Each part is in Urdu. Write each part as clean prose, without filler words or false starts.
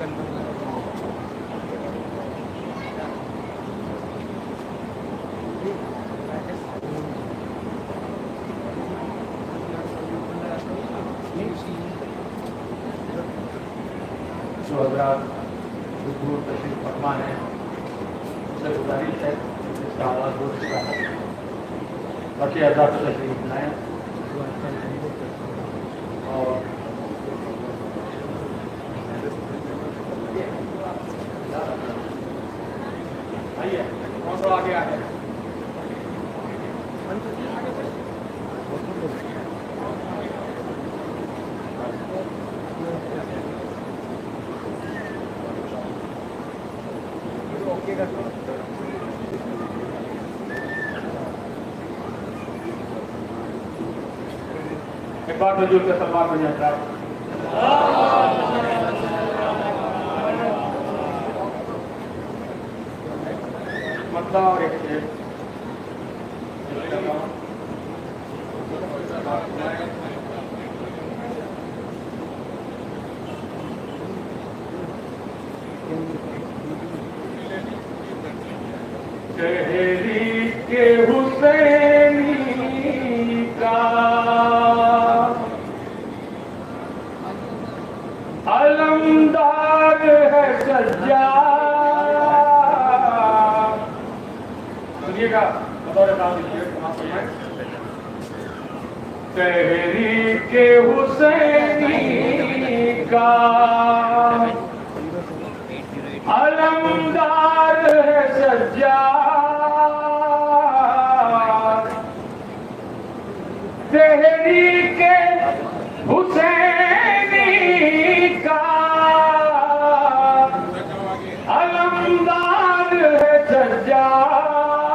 جو حضرات دور تشریف فرما ہے اس سے گزارش ہے اس کا آغاز ہو چکا ہے، باقی حضرات تشریف لائیں اور آئیے تھوڑا آگے آگے ایک بار رجوع کے سلمان بن جاتا ہے مطلب اور ایک تحریک حسینی کا علمدار ہے سجاد، سنیے گا بطور کام دیجیے، تحریک حسینی کا علمدار ہے سجاد، تحریک حسینی کا علمدار ہے سجاد،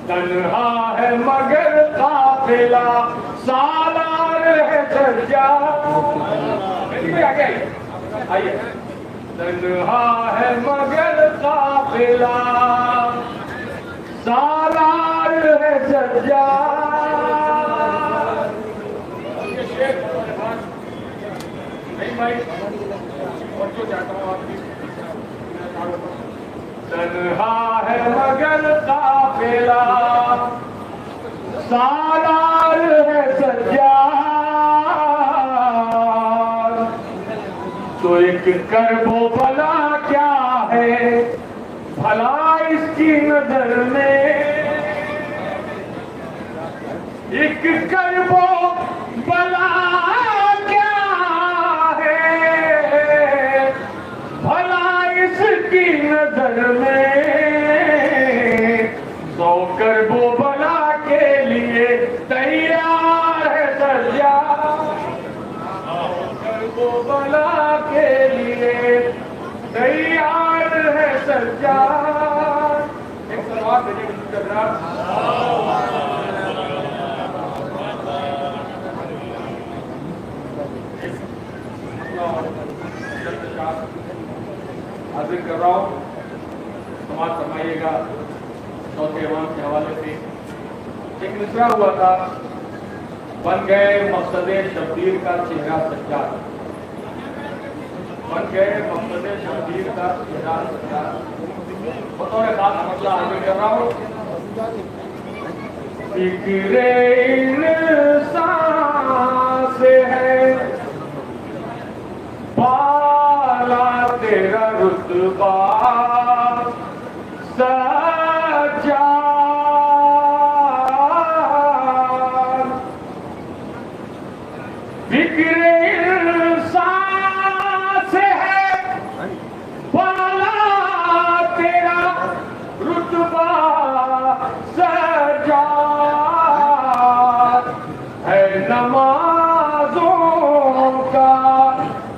تنہا ہے مگر قافلہ سالار ہے سجاد، آئیے تنہا ہے مگر قافلہ سالار ہے سجاد، تنہا ہے مگر قافلہ سالار ہے سجاد، تو ایک کرب و بلا کیا ہے بھلا اس کی نظر میں، ایک کرب و بلا کیا ہے بھلا اس کی نظر میں، سو کرب و بلا کے لیے تیار ہے سجاد، کرب و بلا کے لیے تیار ہے سجاد، ایک سلوات دیجیے حاضر کر رہا ہوں، سماعت فرمائیے گا چوتھے امام کے حوالے سے ایک مصرع ہوا تھا، بن گئے مقصد شبیر کا چہرہ سجاد، بن گئے مقصد شبیر کا چہرہ سجاد، بطور خاص مسئلہ حاضر کر رہا ہوں، فکر انسان سے ہے بالا تیرا رتبہ سجاد، فکر انسان سے ہے بالا تیرا رتبہ سجاد، ہے نمازوں کا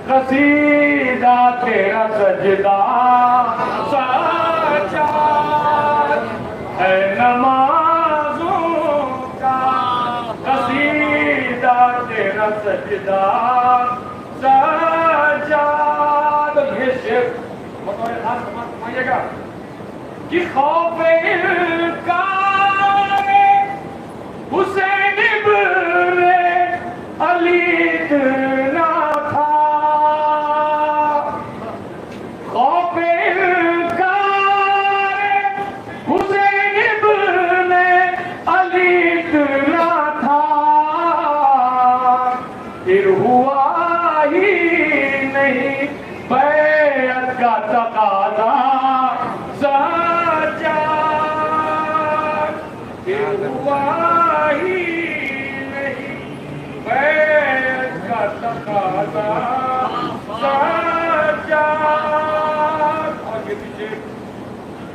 قصیدہ تیرا سجدہ سجاد، ہے نمازوں کا قصیدہ تیرا سجدہ سجاد، یہ شعر بطور خاص سمجھیے گا کہ خوف انکار حسین ابن علی اتنا تھا، پھر ہوا ہی نہیں بیعت کا تقاضا سچا، پھر ہوا ہی نہیں بیعت کا تقاضا سچا۔ اور یہ پیچھے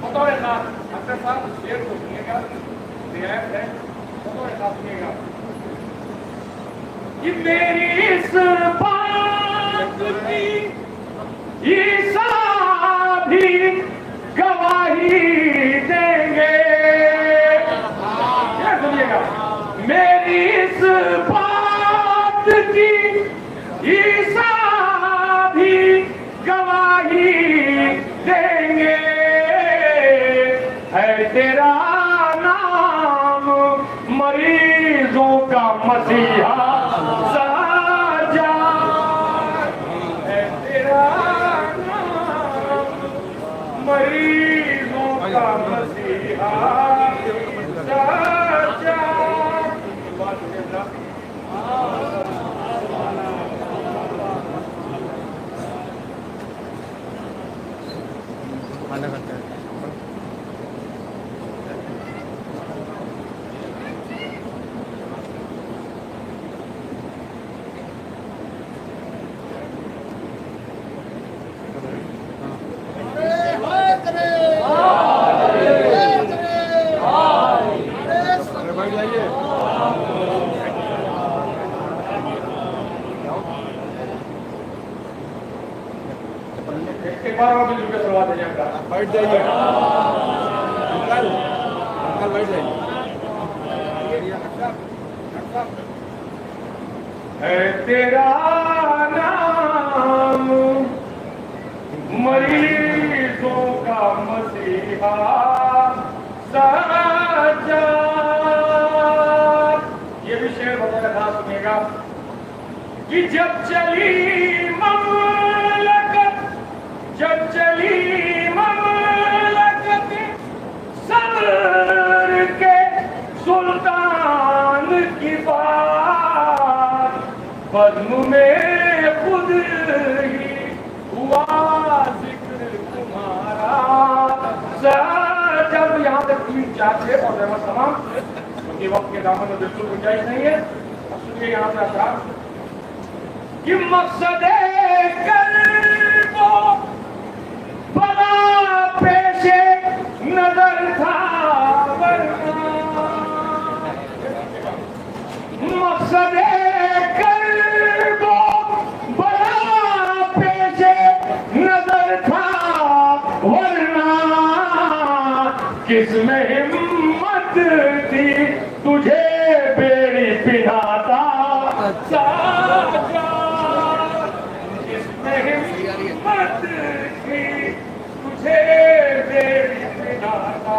بطور خاص اکثر صاحب شعر کو سنیے گا، رعایت ہے، بطور خاص سنیے گا کہ میری اس بات کی عیسیٰ بھی گواہی دیں گے۔ کیا سنیے گا، میری اس بات کی عیسیٰ بھی گواہی دیں گے، ہے تیرا نام مریضوں کا مسیحا سجا، ہے تیرا نام مریضوں کا مسیحا سجا۔ کھانا کھاتا ہے ایک بار اور مل کے سلوات ہے جائے گا، بیٹھ جائیے انکل، انکل بیٹھ جائیے۔ ہے تیرا نام مریضوں کا مسیحا سجا۔ یہ بھی شعر بطور خاص سنیے گا کہ جب چلی مملکت، جب چلی مملکت صبر کے سلطان کی بات، بزم میں خود ہی ہوا ذکر تمہارا جب یہاں تک تین چار تھے اور رحمت تمام، کیونکہ وقت کے دامن میں بالکل گنجائش نہیں ہے۔ اب سنیے یہاں سے اثرات کہ مقصد قلب و بلا پیش نظر تھا ورنہ، مقصد قلب و بلا پیش نظر تھا ورنہ، کس میں ہمت تھی تجھے بیڑی پہناتا سجا، کس میں ہمت تھی تجھے بیڑی پہناتا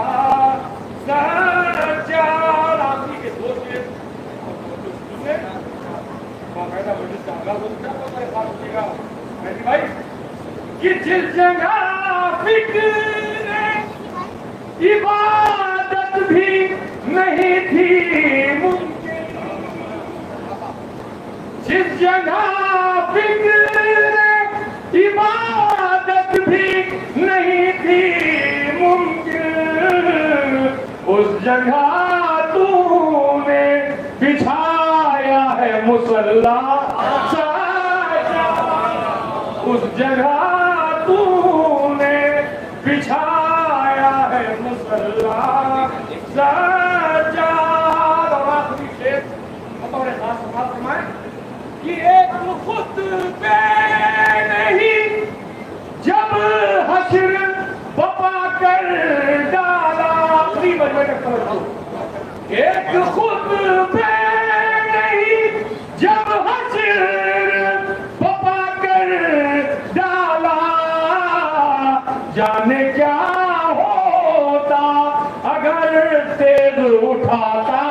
سجا۔ آدمی کے دوست ہیں باقاعدہ مجلس کا آغاز ہوتا ہے، تو میرے ساتھ ہوئے گا مہدی بھائی کہ جس جگہ فکر عبادت بھی نہیں تھی ممکن، جس جگہ فکر عبادت بھی نہیں تھی ممکن، اس جگہ تو نے بچھایا ہے مصلی سجا، اس جگہ تو نے بچھایا ہے مصلی سجا۔ اور آخری شعر بطور خاص سماعت فرمائیں کہ ایک خطبے نہیں جب حشر بپا کر ڈالا، آخری مجمع تک توجہ، ایک خطبے نہیں جب حشر بپا کر ڈالا، جانے کیا ہوتا اگر تیز اٹھاتا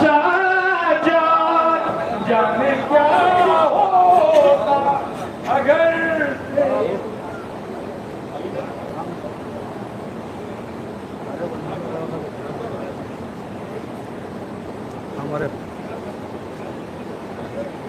سجا، جانے کیا ہوتا اگر ہمارے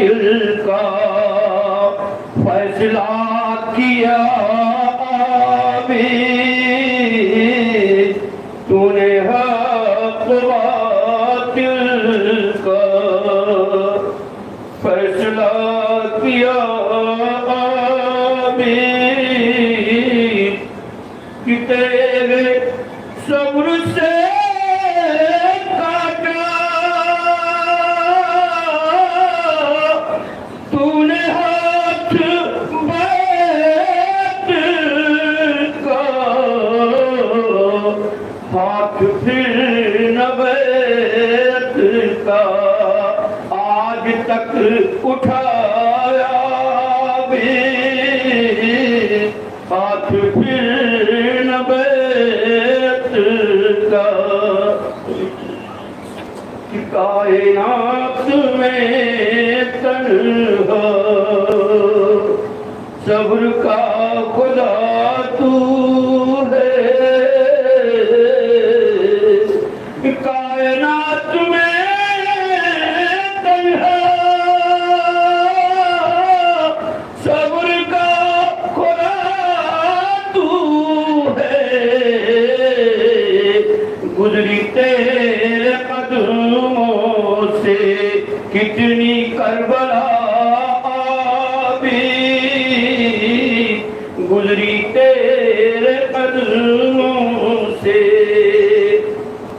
باطل کا فیصلہ کیا ابھی تو نے حق باطل کا فیصلہ کیا ابھی کہ تیرے صبر سے کاٹا تو نے ہاتھ بیت کا ہاتھ پھر نہ بیت کا آج تک اٹھایا بھی ہاتھ پھر نہ بیت کا کہ کائنات میں تنہا صبر کا خدا تو ہے کہ کائنات میں تنہا صبر کا خدا تو ہے گزری تیرے قدموں سے کتنی کربلا بھی گزری تیرے قدموں سے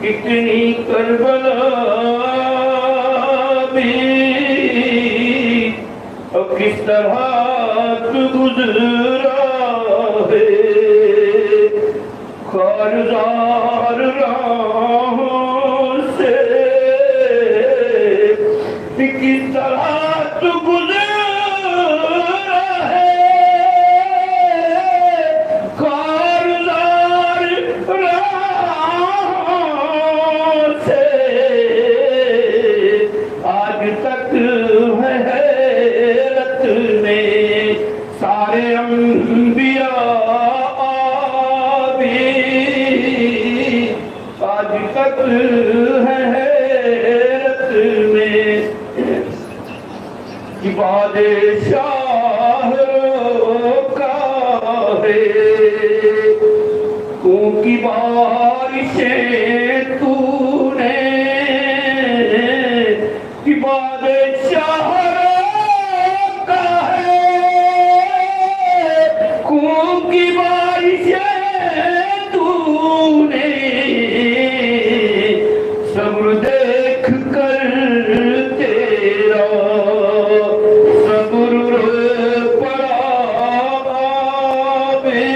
کتنی کربلا بھی اور کس طرح تو گزرا ہے خارزار راہوں سے کس طرح تو گزرا ہے خارزار راہوں سے آج تک ہے حیرت میں سارے انبیاء بھی آج تک ہے حیرت میں کہ بادشاہ کا ہے کون کی بارشیں تو نے کہ بادشاہ کا ہے کون کی بارشیں تو نے صبر دیکھ کر تیرا صبر پڑا بھی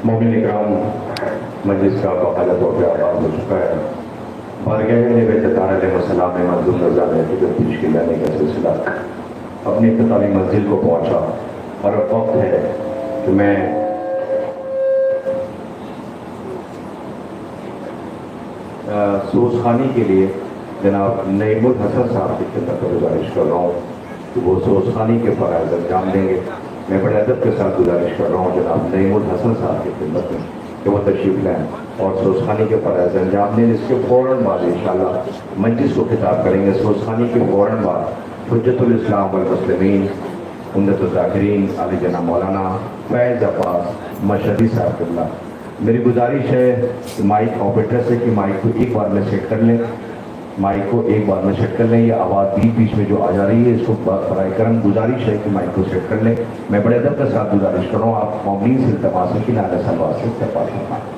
مومن اکرام مجلس کا باقاعدہ طور پہ آغاز ہو چکا ہے بارگاہ افتتاح علیہ السلام میں منظور نظام فکر پیش کی جانے کا سلسلہ اپنی اختتامی منزل کو پہنچا اور اب وقت ہے کہ میں سوزخانی کے لیے جناب نعیم الحسن صاحب کی خدمت میں گزارش کر رہا ہوں کہ وہ سوزخانی کے فرائض انجام دیں گے میں بڑے ادب کے ساتھ گزارش کر رہا ہوں جناب نعیم الحسن صاحب کی خدمت میں کہ وہ تشریف لیں اور سوزخانی کے فرائض انجام دیں جس کے فوراً بعد انشاءاللہ مجلس کو خطاب کریں گے سوزخانی کے فوراً بعد حجت الاسلام والمسلمین عمدۃ الذاکرین علی جناب مولانا فیض عباس مشہدی صاحب قبلہ میری گزارش ہے کہ مائک آپریٹر سے کہ مائک کو ایک بار میں سیٹ کر لیں مائک کو ایک بار میں سیٹ کر لیں یہ آواز بیچ میں جو آ جا رہی ہے اس کو برائے کرم گزارش ہے کہ مائک کو سیٹ کر لیں میں بڑے ادب کے ساتھ گزارش کر رہا ہوں آپ مومنین سے التماس ہے کہ نعرہ صلوات سے استقبال فرمائیں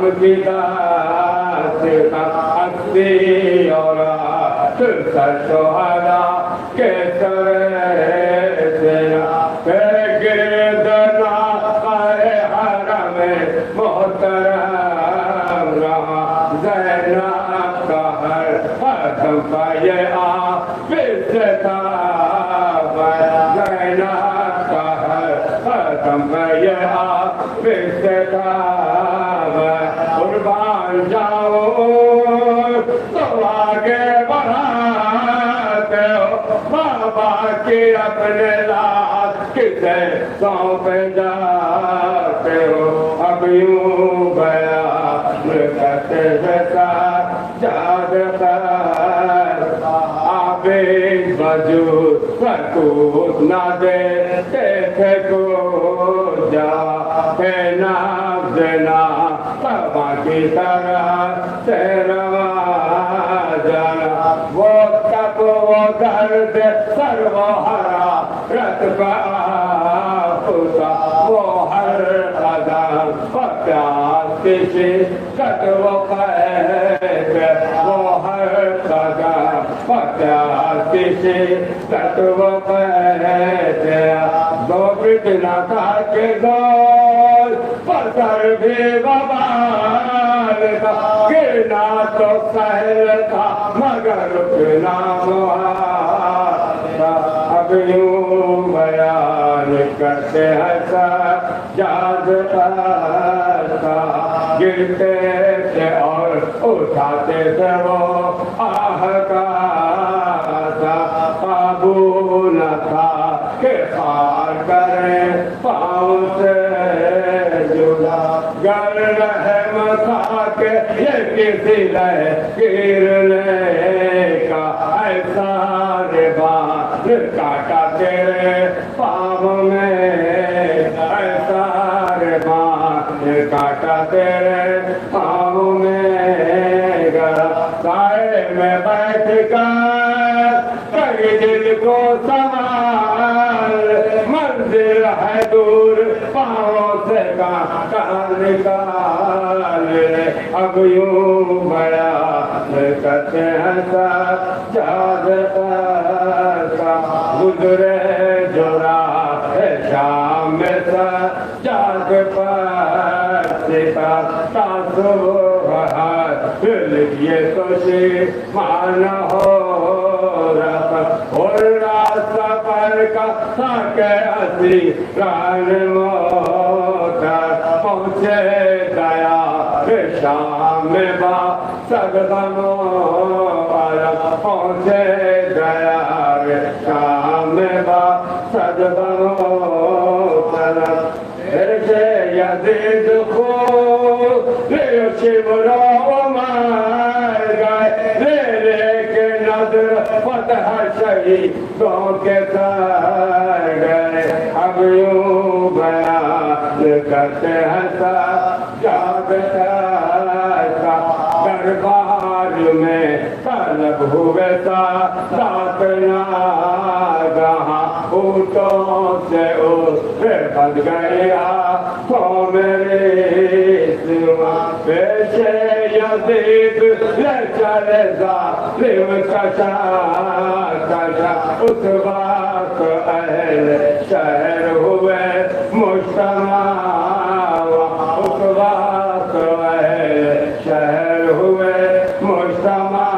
غم کی داستاں ہستی اور سر شہداء کے سر تیرا گرد ناقہ حرم محترم رہا زینب کا ہر قدم پہ یہ آفزتا زینب کا ہر قدم پہ یہ آفزتا قربان جاؤ تو آگے بڑھاتے ہو بابا کی اپنے لاس کسے سونپ جاتے ہو اب یوں بیان کرتے جیسا جاد کر آبے وجود سکوت نہ دیتے تھے کو جا ہے نفس نا بابا کی طرح سے روا جانا وہ تب وہ درد سر وہ ہرا رت پہ آفتا وہ ہر قدم و پیاس کسی کت وہ قید وہ ہر قدم و پیاس کسی کت وہ قید دو فتنہ تھا کہ دول پتھر بھی وبال تھا گرنا تو سہل تھا مگر رکنا محال تھا اب یوں بیان کرتے ہیں سجاد کرتا گرتے تھے اور اٹھاتے تھے وہ آہ کا قابو نہ تھا کہ خار کریں پاؤں سے جدا گر رحم تھا کہ یہ کسی گرنے کا ایسا ربان کاٹا تیرے پاؤں میں ایسا ربان کاٹا تیرے پاؤں میں سائے میں بیٹھ کر کئی دل کو سوال منزل ہے دور پاؤں سے کانٹا نکال اب یوں بیان کرتے ہیں سجاد کا گزرے جو راہ شام میں سجاد پر ستا صبح لکھیے تو مانا ہو اور راستہ پر کا ساکے اسی ران موتر پہنچے گیا شام میں با سگدموں والا پہنچے گیا شام میں با سگدموں طرف ایسے یزید خود لے شمرا عمر گئے لے کے نظر فتح شہیدوں کے سر گئے اب یوں بیان کرتے ہیں سجاد کا دربار میں طلب ہوئے ساتھ ناگہاں اونٹوں سے بند گیا تو میرے سوا پیشے یزید لے چلے ظالم کشا کشا اس وقت اہل شہر ہوئے مجتمع اس وقت اہل شہر ہوئے مجتمع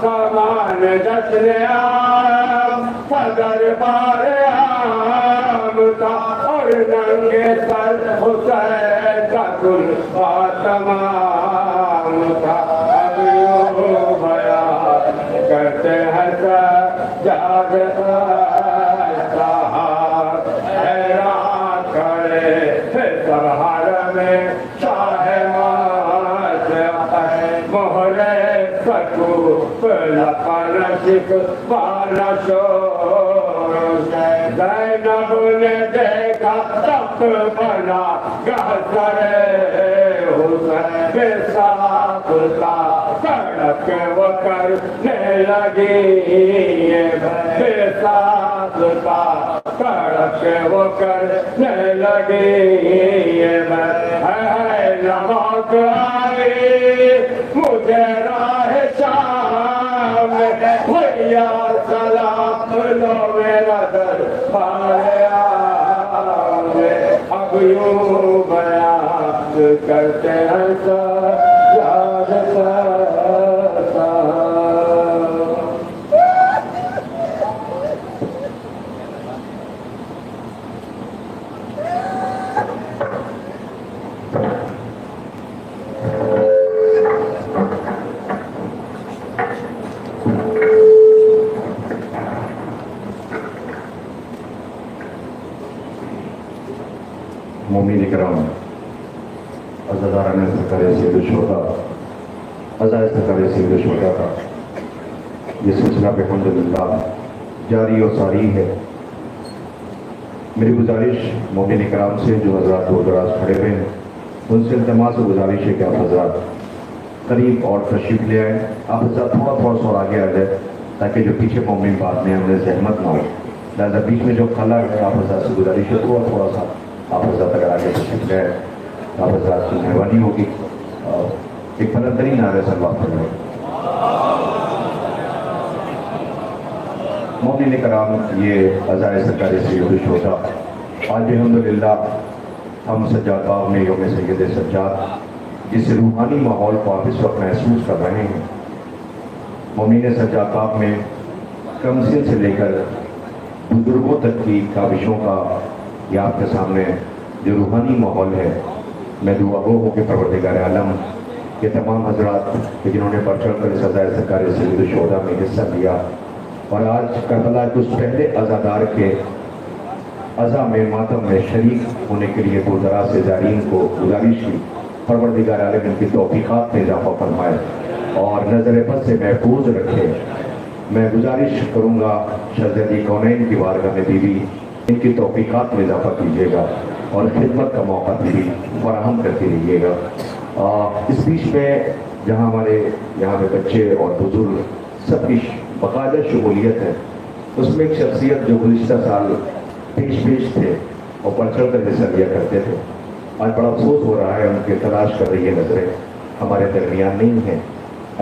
سامان جشن عام صدر بار عام تھا اور ننگے سر حسین کا کل تمام تھا اب یوں بیان کرتے ہیں سجاد حیران کرے سرحال میں شاہ مہرے سکو لپانا شک بانا شور زینب نے دیکھا تخت بنا گھر حسین بے ساکتا سڑک وہ کرنے لگی بے ساکتا سڑک وہ کرنے لگی کرتے ہیں یاد کرتا. مومنین کرام، عزاداران سرکار سید الشہداء، عزائے سرکار سید الشہداء کا یہ سلسلہ الحمدللہ جاری و ساری ہے. میری گزارش مومنین کرام سے جو حضرات دور دراز کھڑے ہوئے ہیں ان سے التماس و گزارش ہے کہ آپ حضرات قریب اور تشریف لے آئیں. آپ حضرات تھوڑا سا اور آگے آ جائے تاکہ جو پیچھے مومن بعد میں ہمیں زحمت نہ ہو. لہٰذا بیچ میں جو خلا ہے آپ حضرات سے گزارش ہے تھوڑا سا آپ حضرات اگر آگے تشریف لے آئے آپ حضرات کی مہربانی ہوگی. ایک بلندترین نعرہ سلوات پڑھیں. مومنین کرام، یہ عزائے سرکار سید الشہداء آج الحمدللہ ہم سجاد باغ میں یوم سید سجاد جس روحانی ماحول کو آپ اس وقت محسوس کر رہے ہیں. مومنین سجاد باغ میں کم سن سے لے کر بزرگوں تک کی کاوشوں کا یہ آپ کے سامنے جو روحانی ماحول ہے. میں دعا گو ہوں کہ پروردگار عالم کے تمام حضرات کہ جنہوں نے بڑھ چڑھ کر اس عزائے سرکار سید الشہداء میں حصہ لیا اور آج کربلا کے اس پہلے عزادار کے عزا میں ماتم میں شریک ہونے کے لیے دور دراز سے زائرین کو گزارش کی پروردگار عالم ان کی توفیقات میں اضافہ فرمائے اور نظر بد سے محفوظ رکھے. میں گزارش کروں گا شہزادی کونین کی بارگاہ میں بیوی ان کی توفیقات میں اضافہ کیجیے گا اور خدمت کا موقع بھی فراہم کرتے رہیے گا. اس بیچ میں جہاں ہمارے یہاں پہ بچے اور بزرگ سب کی باقاعدہ شمولیت ہے اس میں ایک شخصیت جو گزشتہ سال پیش تھے اور بڑھ چڑھ کر حصہ لیا کرتے تھے. آج بڑا افسوس ہو رہا ہے ان کی تلاش کر رہی ہے نظریں ہمارے درمیان نہیں ہیں.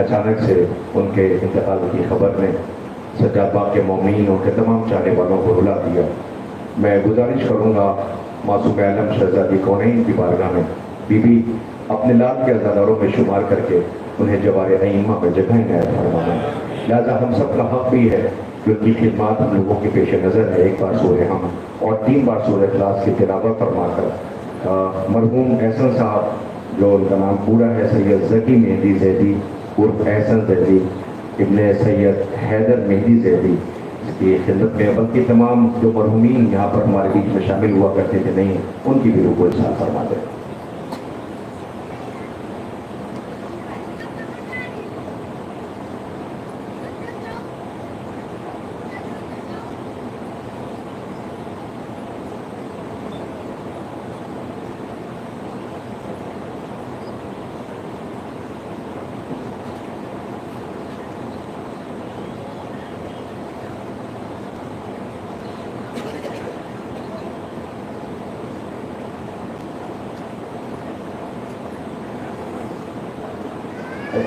اچانک سے ان کے انتقال کی خبر نے سجاد باغ کے مومنین اور کے تمام چاہنے والوں کو رلا دیا. میں گزارش کروں گا معصوم عالم شہزادی کونین کی بارگاہ میں بیوی اپنے لال کے عزاداروں میں شمار کر کے انہیں جوار ائمہ میں جگہ عنایت فرمانا. لہٰذا ہم سب کا حق بھی ہے کہ ان کی خدمات ہم لوگوں کے پیش نظر ہے. ایک بار سورہ ہم اور 3 بار سورہ اخلاص کی تلاوت فرما کر مرحوم احسن صاحب جو ان کا نام پورا ہے سید ذکی مہدی زیدی عرف احسن زیدی ابن سید حیدر مہدی زیدی کی خدمت میں بلکہ تمام جو مرحومین یہاں پر ہمارے بیچ میں شامل ہوا کرتے تھے نہیں ان کی بھی روح کو ارشاد فرما دیں.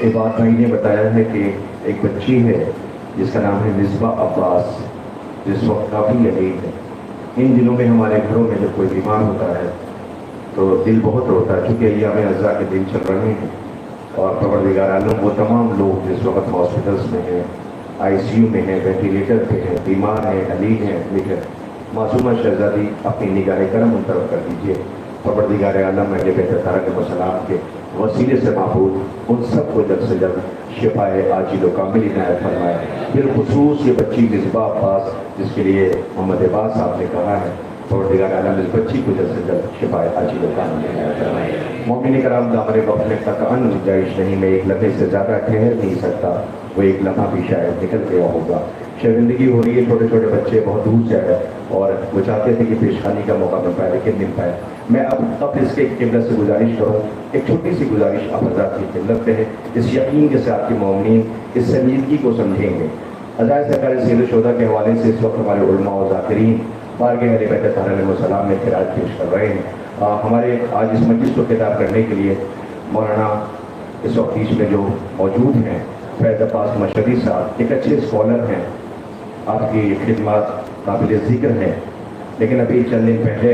عباد بھائی نے بتایا ہے کہ ایک بچی ہے جس کا نام ہے مصباح عباس جس وقت کافی یقین ہے. ان دنوں میں ہمارے گھروں میں جب کوئی بیمار ہوتا ہے تو دل بہت روتا ہے چونکہ ایام عزا کے دن چل رہے ہیں اور پروردگار عالم وہ تمام لوگ جس وقت ہاسپٹلس میں ہیں ICU میں ہیں وینٹیلیٹر پہ ہیں بیمار ہیں علیج ہیں لیکن معصومہ شہزادی اپنی نگاہ کرم ان طرف کر دیجیے. پروردگار عالم اہل بیت طاہرہ السلام کے وسیلے سے معبود ان سب کو جلد سے جلد شفاء عاجل و کامل عنایت فرمائے. بالخصوص یہ بچی مصباح عباس جس کے لیے محمد عباس صاحب نے کہا ہے پروردگار عالم اس بچی کو جلد سے جلد شفاء عاجل و کامل عنایت فرمائے. مومنین کرام، دامن غفلت میں تک ان گنجائش نہیں. میں ایک لمحے سے زیادہ ٹھہر نہیں سکتا. وہ ایک لمحہ بھی شاید نکل گیا ہوگا. شرمندگی ہو رہی ہے، چھوٹے چھوٹے بچے بہت دور سے آئے اور وہ چاہتے تھے کہ پیشخانی کا موقع مل پائے لیکن مل پائے. میں اب اس کے قبلت سے گزارش کروں ایک چھوٹی سی گزارش آپ حضرات کی خدمت میں ہے. اس یقین کے ساتھ کہ مومنین اس سنجیدگی کو سمجھیں گے. عزائے سرکار سید الشہداء کے حوالے سے اس وقت ہمارے علماء و ذاکرین بارگاہ اہل بیت طاہرہ علیہ السلام میں خراج پیش کر رہے ہیں. ہمارے آج اس مجلس کو خطاب کرنے کے لیے مولانا اس وقت بیچ میں جو موجود ہیں فیض عباس مشہدی صاحب ایک اچھے اسکالر ہیں. آپ کی خدمات قابل ذکر ہیں لیکن ابھی چند دن پہلے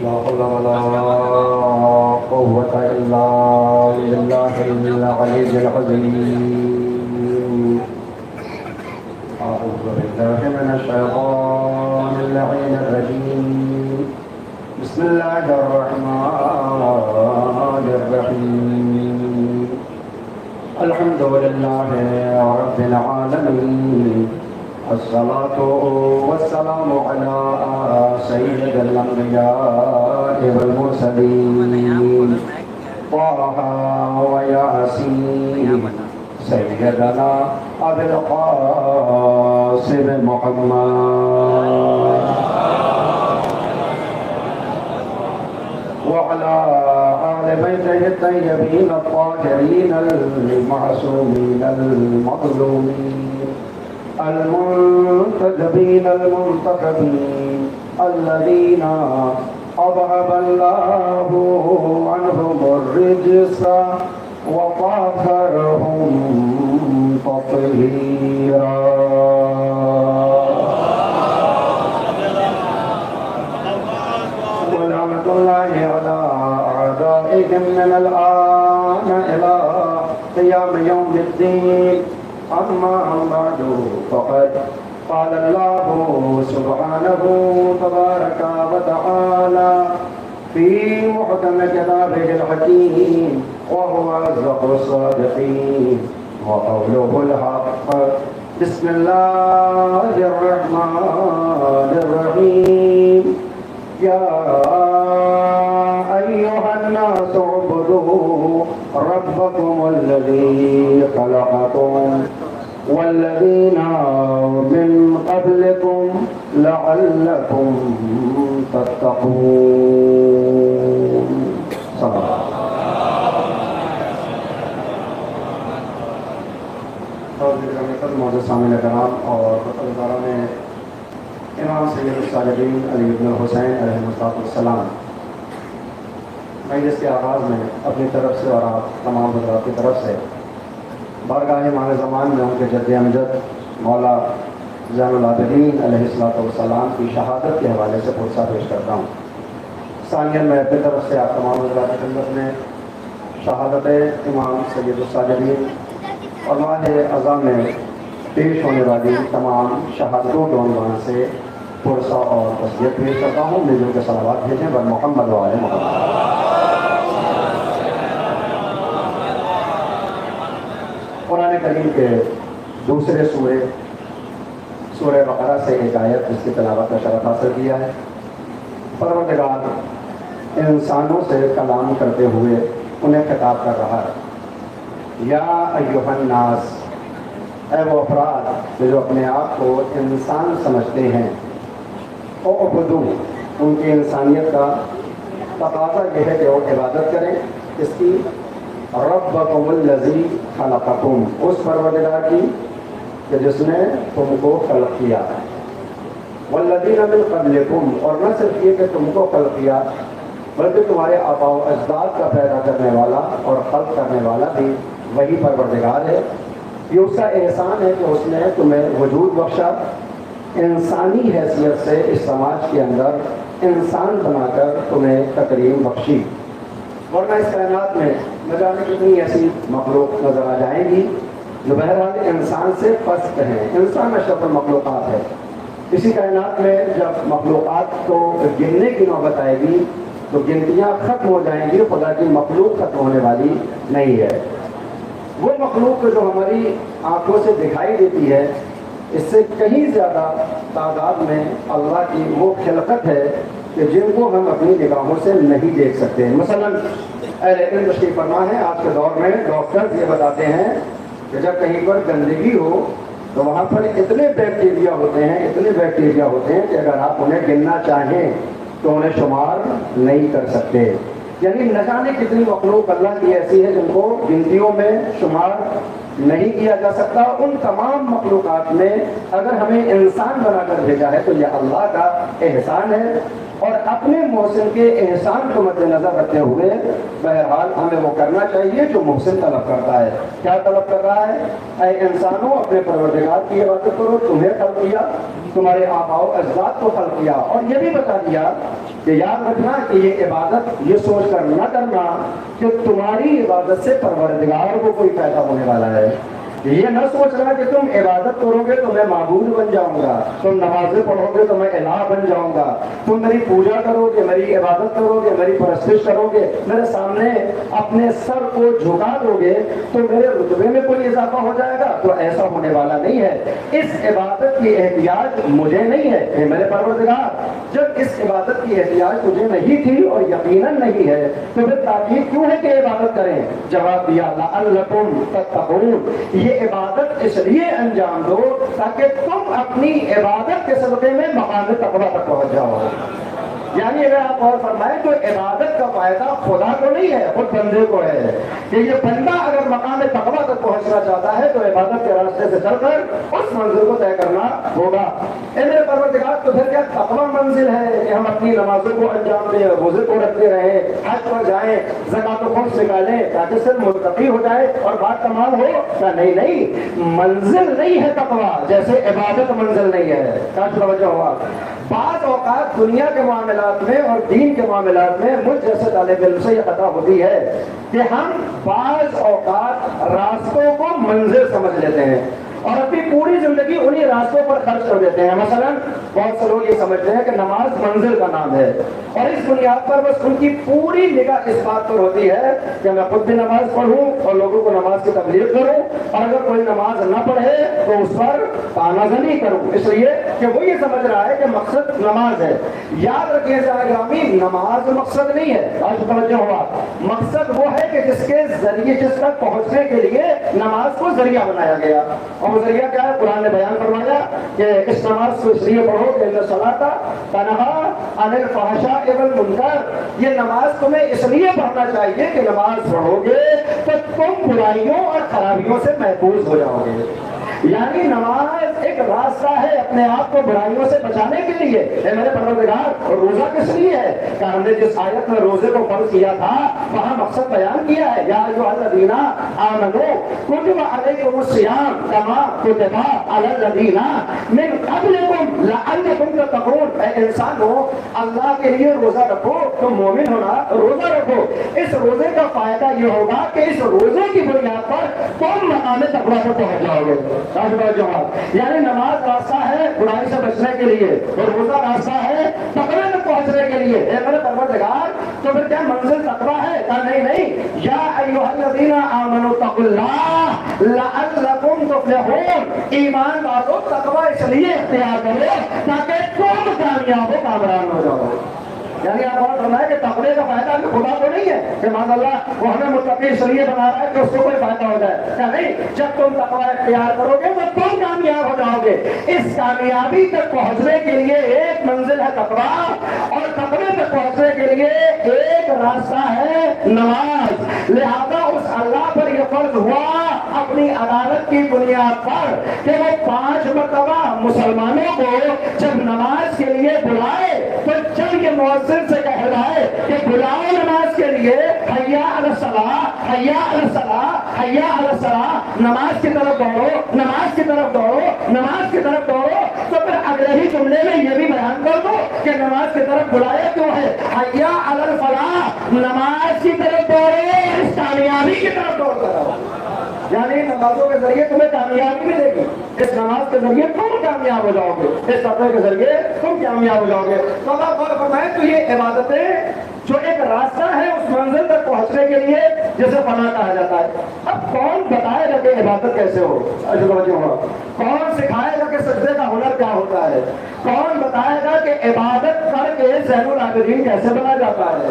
لا حول ولا قوة إلا بالله العلي العظيم. أعوذ بالله من الشيطان اللعين الرجيم. بسم الله الرحمن الرحيم. الحمد لله رب العالمين. الصلاة والسلام على سيد الأنبياء والمرسلين طه وياسين سيدنا أبي القاسم محمد وعلى آل بيته الطيبين الطاهرين المعصومين المظلومين المنتجبين المنتخبين الذين أذهب الله عنهم الرجس وطهرهم تطهيرا. ولعنة الله على أعدائهم من الآن إلى قيام يوم الدين. أما بعد فقد قال الله سبحانه تبارك وتعالى في محكم كتابه الحكيم وهو أصدق الصادقين وقوله الحق. بسم الله الرحمن الرحيم. يا أيها الناس اعبدوا ربكم الذي خلقكم والذين من قبلكم لعلكم تتقون. صلی اللہ معزز سامعین کرام اور خطبہ میں امام سید الصالحین علی بن الحسین علیہ السلام، مجلس کے آغاز میں اپنی طرف سے اور آپ تمام حضرات کی طرف سے بارگاہ امام زمان میں ان کے جد امجد مولا زین العابدین علیہ السلام کی شہادت کے حوالے سے پرسہ پیش کرتا ہوں. ثانیاً میں اپنی طرف سے آپ تمام حضرات کی خدمت میں شہادت امام سید الصالحین اور ماہ اعظم میں پیش ہونے والی تمام شہادتوں کے عنوان سے پرسہ اور تصدیق پیش کرتا ہوں. مل کے صلوات بھیجیں بر محمد و آل محمد. قرآن کریم کے دوسرے سورہ بقرہ سے ایک آیت جس کی تلاوت کا شرف حاصل کیا ہے. پروردگار انسانوں سے کلام کرتے ہوئے انہیں خطاب کر رہا ہے. یا ایھا الناس، اے وہ افراد جو اپنے آپ کو انسان سمجھتے ہیں، او عبدو، ان کی انسانیت کا تقاضا یہ ہے کہ وہ عبادت کریں اس کی، ربکم الذی خلقکم، اس پروردگار کی کہ جس نے تم کو خلق کیا، والذین من قبلکم، اور نہ صرف یہ کہ تم کو خلق کیا بلکہ تمہارے آباء و اجداد کا پیدا کرنے والا اور خلق کرنے والا بھی وہی پروردگار ہے. یہ اس کا احسان ہے کہ اس نے تمہیں وجود بخشا، انسانی حیثیت سے اس سماج کے اندر انسان بنا کر تمہیں تکریم بخشی. ورنہ اس کائنات میں نہ جانے کتنی ایسی مخلوق نظر آ جائیں گی جو بہرحال انسان سے پست ہیں. انسان اشرف المخلوقات ہے. اسی کائنات میں جب مخلوقات کو گننے کی نوبت آئے گی تو گنتیاں ختم ہو جائیں گی. خدا کی مخلوق ختم ہونے والی نہیں ہے. وہ مخلوق جو ہماری آنکھوں سے دکھائی دیتی ہے اس سے کہیں زیادہ تعداد میں اللہ کی وہ خلقت ہے کہ جن کو ہم اپنی نگاہوں سے نہیں دیکھ سکتے. مثلاً اہل علم تشریف فرما ہے، آج کے دور میں ڈاکٹرز یہ بتاتے ہیں کہ جب کہیں پر گندگی ہو تو وہاں پر اتنے بیکٹیریا ہوتے ہیں کہ اگر آپ انہیں گننا چاہیں تو انہیں شمار نہیں کر سکتے. یعنی نہ جانے کتنی مخلوق اللہ کی ایسی ہے جن کو گنتیوں میں شمار نہیں کیا جا سکتا. ان تمام مخلوقات میں اگر ہمیں انسان بنا کر بھیجا ہے تو یہ اللہ کا احسان ہے. اور اپنے محسن کے احسان کو مد نظر رکھتے ہوئے بہرحال ہمیں وہ کرنا چاہیے جو محسن طلب کرتا ہے. کیا طلب کر رہا ہے؟ اے انسانوں، اپنے پروردگار کی عبادت کرو. تمہیں خلق کیا، تمہارے آباء و اجداد کو خلق کیا، اور یہ بھی بتا دیا کہ یاد رکھنا کہ یہ عبادت یہ سوچ کر نہ کرنا کہ تمہاری عبادت سے پروردگار کو کوئی فائدہ ہونے والا ہے. یہ نہ سوچ رہا کہ تم عبادت کرو گے تو میں معبود بن جاؤں گا، تم نمازیں پڑھو گے تو میں الہ بن جاؤں گا، تم میری پوجا کرو گے، میری عبادت کرو گے، میری پرستش کرو گے، میرے سامنے اپنے سر کو جھکا دو گے تو میرے رتبے میں کوئی اضافہ ہو جائے گا. تو ایسا ہونے والا نہیں ہے. اس عبادت کی احتیاج مجھے نہیں ہے اے میرے پروردگار. جب اس عبادت کی احتیاج تجھے نہیں تھی اور یقیناً نہیں ہے تو پھر تاکید کیوں ہے کہ عبادت کریں؟ جواب دیا لعلکم تتقون، یہ عبادت اس لیے انجام دو تاکہ تم اپنی عبادت کے صدقے میں مقام تقویٰ تک پہنچ جاؤ. یعنی اگر آپ غور فرمائیں تو عبادت کا فائدہ خدا کو نہیں ہے، خود بندے کو ہے. کہ یہ بندہ اگر مقام تقویٰ تک پہنچنا چاہتا ہے تو عبادت کے راستے سے چل کر اس منزل کو طے کرنا ہوگا. اے میرے پروردگار، تو پھر کیا تقویٰ منزل ہے کہ ہم اپنی نمازوں کو انجام دیں، روزے کو رکھتے رہیں، حج پر جائیں، زکوٰۃ و خمس نکالیں تاکہ صرف متقی ہو جائے اور بات تمام ہو؟ نہیں، منزل نہیں ہے تقویٰ، جیسے عبادت منزل نہیں ہے. کاش توجہ ہوا. بعض اوقات دنیا کے معاملات میں اور دین کے معاملات میں مجھ جیسے طالب علم سے یہ خطا ہوتی ہے کہ ہم بعض اوقات راستوں کو منزل سمجھ لیتے ہیں اور اپنی پوری زندگی انہی راستوں پر خرچ کر دیتے ہیں. مثلا بہت سے لوگ یہ سمجھتے ہیں کہ نماز منزل کا نام ہے اور اس بنیاد پر بس ان کی پوری نگاہ اس بات پر ہوتی ہے کہ میں خود بھی نماز پڑھوں اور لوگوں کو نماز کی تبلیغ کروں، اور اگر کوئی نماز نہ پڑھے تو اس پر تانا زنی کروں، اس لیے کہ وہ یہ سمجھ رہا ہے کہ مقصد نماز ہے. یاد رکھیں گرامی، نماز مقصد نہیں ہے. آج توجہ ہوا. مقصد وہ ہے کہ جس کے ذریعے، جس تک پہنچنے کے لیے نماز کو ذریعہ بنایا گیا. اور وہ ذریعہ کیا ہے؟ قرآن نے بیان فرمایا کہ اس نماز کو اس لیے پڑھو کہ ان صلاۃ تنہا عن الفحشاء والمنکر، یہ نماز تمہیں اس لیے پڑھنا چاہیے کہ نماز پڑھو گے تو تم برائیوں اور خرابیوں سے محفوظ ہو جاؤ گے۔ یعنی نماز ایک راستہ ہے اپنے آپ کو برائیوں سے بچانے کے لیے۔ اے میرے پروردگار، روزہ کس لیے ہے کہ ہم نے جس آیت میں روزے کو فرض کیا تھا وہاں مقصد بیان کیا ہے، یا ایھا الذین آمنوا کتب علیکم الصیام کما کتب علی الذین من قبلکم لعلکم تتقون۔ اے انسانو، اللہ کے لیے روزہ رکھو، تم مومن ہونا، روزہ رکھو۔ اس روزے کا فائدہ یہ ہوگا کہ اس روزے کی بنیاد پر تم مقام تقویٰ کو پہنچ جاؤ گے۔ جواب یعنی نماز راستہ ہے برائی سے بچنے کے لیے اور روزہ راستہ ہے تقوی تک پہنچنے کے لیے۔ اے میرے پروردگار، تو پھر کیا منزل تقوی ہے؟ کہا نہیں نہیں، یا ایھا الذین آمنوا اتقوا اللہ لعلکم تفلحون۔ ایمان والو، تقوی اس لیے اختیار کرو تاکہ تم کامیاب و کامران ہو جاؤ۔ یعنی آپ اور فرمائے کہ تقوی کا فائدہ ہمیں خدا کو نہیں ہے کہ ماذا اللہ وہ ہمیں متقی اس لیے بنا رہا ہے کہ اس کو کوئی فائدہ ہو جائے، کیا نہیں، جب تم تقوی اختیار کرو گے تو تم کامیاب ہو جاؤ گے۔ اس کامیابی تک پہنچنے کے لیے ایک منزل ہے تقوی، اور تقوی تک پہنچنے کے لیے ایک راستہ ہے نماز۔ لہذا اس اللہ پر یہ فرض ہوا اپنی عدالت کی بنیاد پر کہ وہ 5 مرتبہ مسلمانوں کو جب نماز کے لیے بلائے تو جب یہ مؤذن سے کہہ رہا ہے کہ بلاؤ نماز کے لیے، حیا علی الصلاۃ، حیا علی الصلاۃ، حیا علی الصلاۃ، نماز کی طرف دوڑو، نماز کی طرف دوڑو، نماز کی طرف دوڑو، تو پھر اگلے ہی جملے میں یہ بھی بیان کر دو کہ نماز کی طرف بلایا کیوں ہے، حیا علی الفلاح، نماز کی طرف دوڑو، اس کامیابی کی طرف دوڑ کر آؤ۔ یعنی نمازوں کے ذریعے تمہیں کامیابی ملے گی، اس نماز کے ذریعے تم کامیاب ہو جاؤ گے، اس تقوی کے ذریعے تم کامیاب ہو جاؤ گے۔ تو اللہ غور فرمائے تو یہ عبادتیں جو ایک راستہ ہے اس منزل تک پہنچنے کے لیے جسے فلاح کہا جاتا ہے۔ اب کون بتائے گا کہ عبادت کیسے ہو؟ کون سکھائے گا کہ سجدے کا ہنر کیا ہوتا ہے؟ کون بتائے گا کہ عبادت کر کے زین العابدین کیسے بنا جاتا ہے؟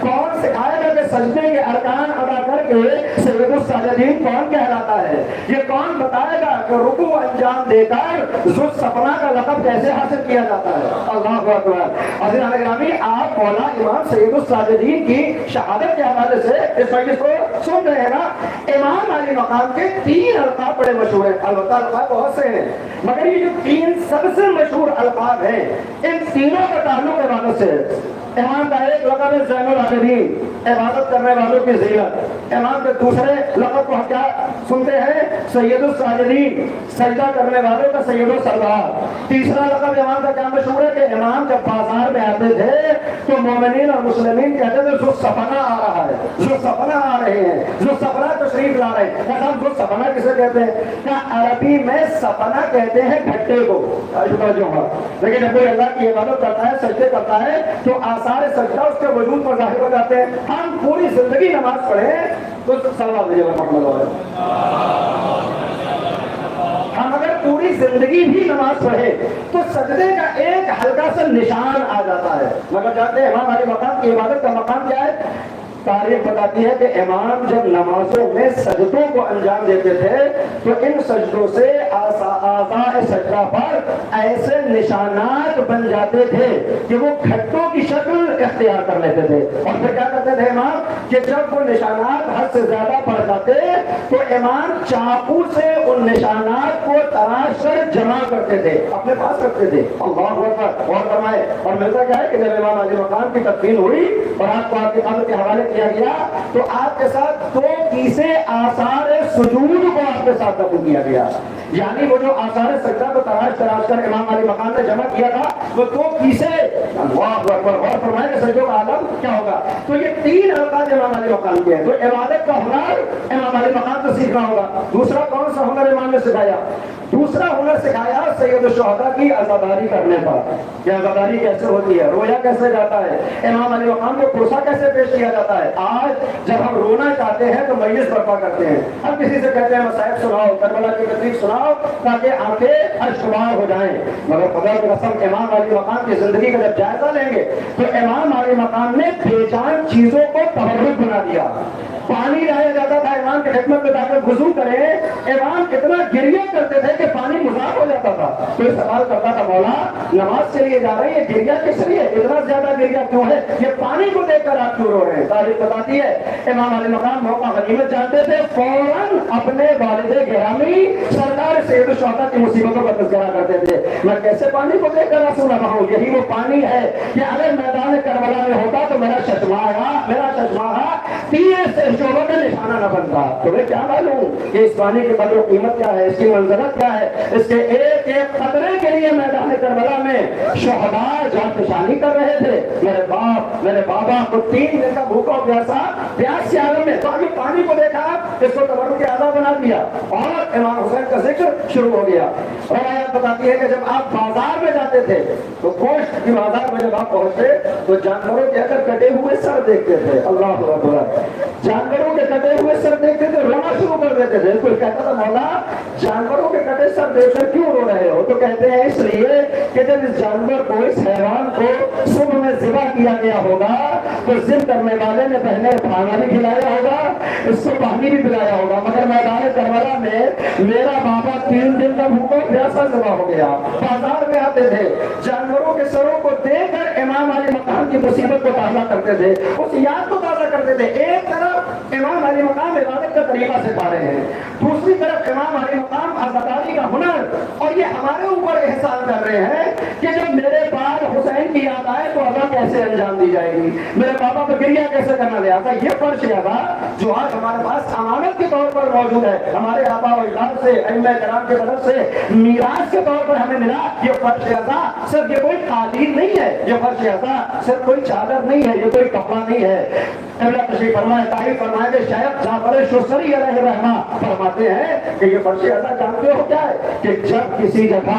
کون سکھائے گا کہ سجدے کے ارکان ادا کر کے سید الساجدین کون کہلاتا ہے؟ یہ کون بتائے گا کہ رکوع انجام دے کر ذو الصفنا کا لقب کیسے حاصل کیا جاتا ہے؟ اللہ اکبر۔ عزیزان گرامی، آپ مولا امام سید الساجدین کی شہادت کے حوالے سے اس مجلس کو سن رہے ہیں نا۔ امام علی مقام کے 3 القاب بڑے مشہور ہیں، البتہ القاب بہت سے ہیں، مگر یہ جو 3 سب سے مشہور القاب ہیں ان تینوں کا تعلق عبادت سے ہے۔ امام کا ایک لقب ہے زین العابدین، عبادت کرنے والوں کی زینت۔ امام کے دوسرے لقب کو ہم کیا سنتے ہیں؟ سید الساجدین، سجدہ کرنے والوں کا سید السردار۔ تیسرا لقب امام کا کیا مشہور ہے کہ امام جب بازار میں آتے تھے تو مومنین اور مسلمین کہتے تھے ذو الصفنا آ رہا ہے، ذو الصفنا آ رہے ہیں، ذو الصفنا تشریف لا رہے ہیں۔ کہا ذو الصفنا کسے کہتے ہیں؟ کہا عربی میں صفنا کہتے ہیں گھٹے کو۔ لیکن جب کوئی اللہ کی عبادت کرتا ہے، سجدے کرتا ہے تو آثار سجدہ اس کے وجود پر ظاہر ہو جاتے ہیں۔ ہم پوری زندگی نماز پڑھیں تو صلوات بھیجیے محمد علیہ، ہم اگر پوری زندگی بھی نماز پڑھے تو سجدے کا ایک ہلکا سا نشان آ جاتا ہے۔ مگر جانتے ہیں امام علی مقام کی عبادت کا مقام کیا ہے؟ تاریخ بتاتی ہے کہ امام جب نمازوں میں سجدوں کو انجام دیتے تھے تو ان سجدوں سے اعضاء سجدہ پر ایسے نشانات بن جاتے تھے کہ وہ گھٹوں کی شکل اختیار کر لیتے تھے۔ اور پھر کیا کرتے تھے امام کہ جب وہ نشانات حد سے زیادہ بڑھ جاتے تو امام چاقو سے ان نشانات کو تراش کر جمع کرتے تھے، اپنے پاس رکھتے تھے۔ اللہ اکبر۔ اور فرمائے، اور ملتا کیا ہے کہ جب امام علی مقام کی تدفین ہوئی اور آپ کو آپ کی قبر کے حوالے کیا گیا تو آپ کے ساتھ 2 کیسے آثار سجود کو آپ کے ساتھ دفن کیا گیا۔ یعنی وہ جو آثار سجدہ کو تراش کر امام علی مقام نے جمع کیا تھا وہ 2 کیسے۔ اللہ اکبر۔ اور فرمائے کہ سجدوں کا عالم کیا ہوگا۔ تو یہ 3 الفاظ امام علی مقام کے ہیں۔ تو عبادت کا ہنر امام علی مقام کو سیکھنا ہوگا۔ دوسرا کون سا ہنر امام نے سکھایا؟ دوسرا ہنر سکھایا سید الشہداء کی عزاداری کرنے پر، کہ عزاداری کیسے ہوتی ہے، رویا کیسے جاتا ہے، امام علی مقام کو پرسہ کیسے پیش کیا جاتا ہے۔ آج جب ہم رونا چاہتے ہیں تو مجلس برپا کرتے ہیں، ہم کسی سے کہتے ہیں مصائب سناؤ، کربلا کی تکلیف سناؤ تاکہ آنکھیں اشکبار ہو جائیں۔ مگر خدا کی قسم امام علی مقام کی زندگی کا جب جائزہ لیں گے تو امام علی مقام نے بے جان چیزوں کو تبرک بنا دیا۔ پانی لایا جاتا تھا امام کی خدمت میں جا کر وضو کرے، امام اتنا گریہ کرتے تھے کہ پانی مذاق ہو جاتا تھا۔ کوئی سوال کرتا تھا مولا نماز کے لیے جا رہے ہیں، گریہ کس لیے، اتنا زیادہ گریہ کیوں ہے، یہ پانی کو دیکھ کر آپ کیوں رو رہے ہیں؟ تاریخ بتاتی ہے امام علی مقام موقع غنیمت جانتے تھے، فوراً اپنے والد گرامی سرکار سید الشہداء کی مصیبتوں کا تذکرہ کرتے تھے۔ میں کیسے پانی کو دیکھ کر آنسو رہا ہوں، یہی وہ پانی ہے کہ اگر میدان کربلا میں ہوتا تو میرا چشمہ تیر سے شعبہ کا نشانہ نہ بنتا۔ تمہیں کیا معلوم کہ اس پانی کی قدر و قیمت کیا ہے، اس کی منزلت کیا ہے، اس کے ایک ایک قطرے کے لیے میدان کربلا میں شہداء جان فشانی کر رہے تھے۔ میرے بابا کو 3 دن کا بھوکا پیاس سے عالم میں پانی کو دیکھا، اس کو تبرک کے اعضا بنا دیا اور امام حسین کا ذکر شروع ہو گیا۔ روایت بتاتی ہے کہ جب آپ بازار میں جاتے تھے تو گوشت کی بازار میں جب آپ پہنچتے تو جانوروں کے اگر کٹے ہوئے سر دیکھتے تھے، اللہ اکبر، جانوروں کے کٹے ہوئے سر دیکھتے تھے رونا شروع کر دیتے تھے۔ کوئی کہتا تھا مولا جانوروں کے کٹے سر دیکھ کر کیوں رو رہے ہو؟ تو کہتے ہیں اس لیے کہ جب اس جانور کو، اس حیوان کو صبح میں ذبح کیا گیا ہوگا تو ذبح کرنے والے نے پہلے کھانا بھی کھلایا ہوگا، اس کو پانی بھی پلایا ہوگا، مگر میدان کربلا میں میرا بابا 3 دن کا بھوکا پیاسا ذبح ہو گیا۔ بازار میں آتے تھے، جانوروں کے سروں کو دیکھ کر امام علی مقام کی مصیبت کو تازہ کرتے تھے، اس یاد کو تازہ کرتے تھے۔ ایک طرف امام علی مقام عبادت کا طریقہ سکھا رہے ہیں، دوسری طرف امام علی مقام عزاداری کا ہنر، اور یہ ہمارے اوپر احسان کر رہے ہیں کہ جب میرے بعد حسین کی یاد آئے تو ادا کیسے انجام دی جائے گی، میرے بابا کو گریہ کیسے کرنا لہٰذا یہ فرش ادا جو آج ہمارے پاس امانت کے طور پر موجود ہے، ہمارے آبا و اجداد سے، ائمہ کرام کی طرف سے میراث کے طور پر ہمیں ملا، یہ فرش ادا صرف یہ کوئی قالین نہیں ہے، یہ فرش ادا صرف کوئی چادر نہیں ہے، یہ کوئی کپڑا نہیں ہے۔ قبلہ تشریف فرمائے، تعریف فرمائے کہ شیخ جعفر شسری علیہ الرحمہ فرماتے ہیں کہ یہ فرش ادا جانتے ہو کیا ہے کہ جب کسی جگہ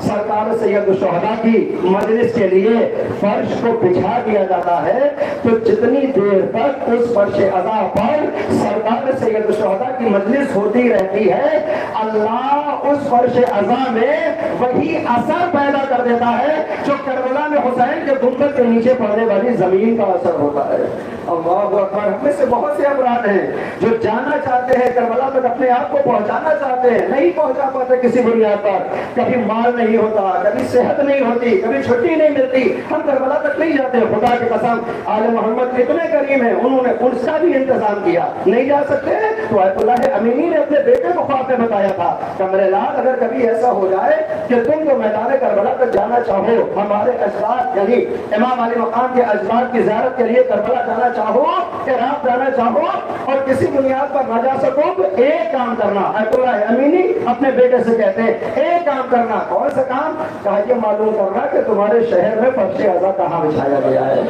سرکار سید الشہداء کی مجلس کے لیے فرش کو بچھا دیا جاتا ہے تو جتنی دیر تک اس فرش ادا پر سرکار سید الشہداء کی مجلس ہوتی رہتی ہے، اللہ اس فرش ادا میں وہی اثر پیدا کر دیتا ہے جو کربلا میں حسین کے گنبد کے نیچے پڑنے والی زمین کا اثر ہوتا ہے۔ اللہ اکبر، ہم میں سے بہت سے افراد ہیں جو جانا چاہتے ہیں کربلا تک، اپنے آپ کو پہنچانا چاہتے ہیں، نہیں پہنچا پاتے کسی بنیاد پر، کبھی مال نہیں ہوتا، کبھی صحت نہیں ہوتی، کبھی چھٹی نہیں ملتی، ہم کربلا تک نہیں جاتے۔ خدا کی قسم آل محمد کتنے کریم ہیں، انہوں نے ان کا بھی انتظام کیا، نہیں جا سکتے تو آیت اللہ امینی نے اپنے بیٹے کو خواب میں بتایا تھا کہ میرے لال اگر کبھی ایسا ہو جائے کہ تم تو میدان کربلا تک جانا چاہو، ہمارے اجداد یعنی امام علی مقام کے اجداد کی زیارت کے لیے کربلا جانا چاہو، عراق جانا چاہو اور کسی بنیاد پر نہ جا سکو تو ایک کام کرنا۔ آیت اللہ امینی اپنے بیٹے سے کہتے ہیں ایک کام کرنا۔ کون سا کام؟ کہا یہ معلوم کرنا کہ تمہارے شہر میں فرش اعضا کہاں بچھایا گیا ہے،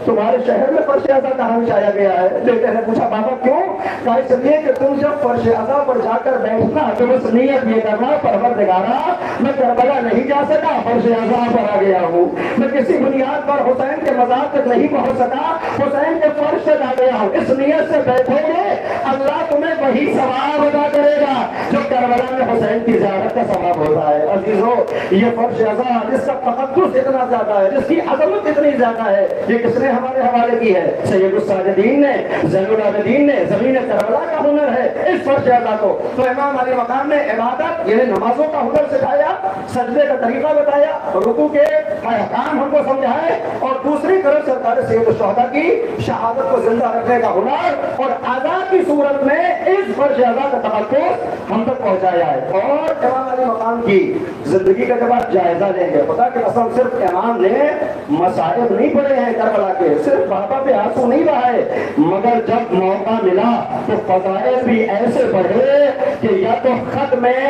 تمہارے شہر میں فرش اعضا کہاں بچھایا گیا ہے۔ بیٹے نے پوچھا بابا کیوں؟ کہا اس لیے کہ تم جب فرش اعضا پر جا کر بیٹھنا تو بس نیت یہ کرنا پروردگارا میں کربلا نہیں جا سکا، فرش اعضا پر آ گیا ہوں، میں کسی بنیاد پر حسین کے مزار تک نہیں پہنچ سکا، حسین کے فرش تک آ گیا ہوں، اس نیت سے بیٹھو گے اللہ تمہیں وہی ثواب ادا کرے گا جو کربلا میں حسین کی زیارت کا ثواب ہوتا ہے۔ عزیزو یہ فرش اعضا جس کا تقدس اتنا زیادہ ہے، جس کی عظمت اتنی زیادہ ہے، یہ کس نے ہمارے حوالے کی ہے؟ سید الساجدین نے، زین العابدین نے، زمین کربلا کا ہنر ہے اس فرش اعضا کو۔ تو امام علی مقام نے عبادت یعنی نمازوں کا ہنر سکھایا، سجدے کا طریقہ بتایا، رکوع کے احکام ہم کو سمجھائے، اور دوسری طرف سرکار سید الشہداء کی شہادت کو زندہ رکھنے کا ہنر اور ادا کی صورت میں اس فرش اعضا کا تقدس ہم تک پہنچایا ہے۔ اور امام علی مقام کی زندگی کا جب آپ جائزہ لیں گے، خدا کی قسم صرف امام نے مصائب نہیں پڑے ہیں کربلا کے، صرف بابا پہ آنسو نہیں بہائے، مگر جب موقع ملا تو فضائل بھی ایسے بڑھے کہ یا تو خط میں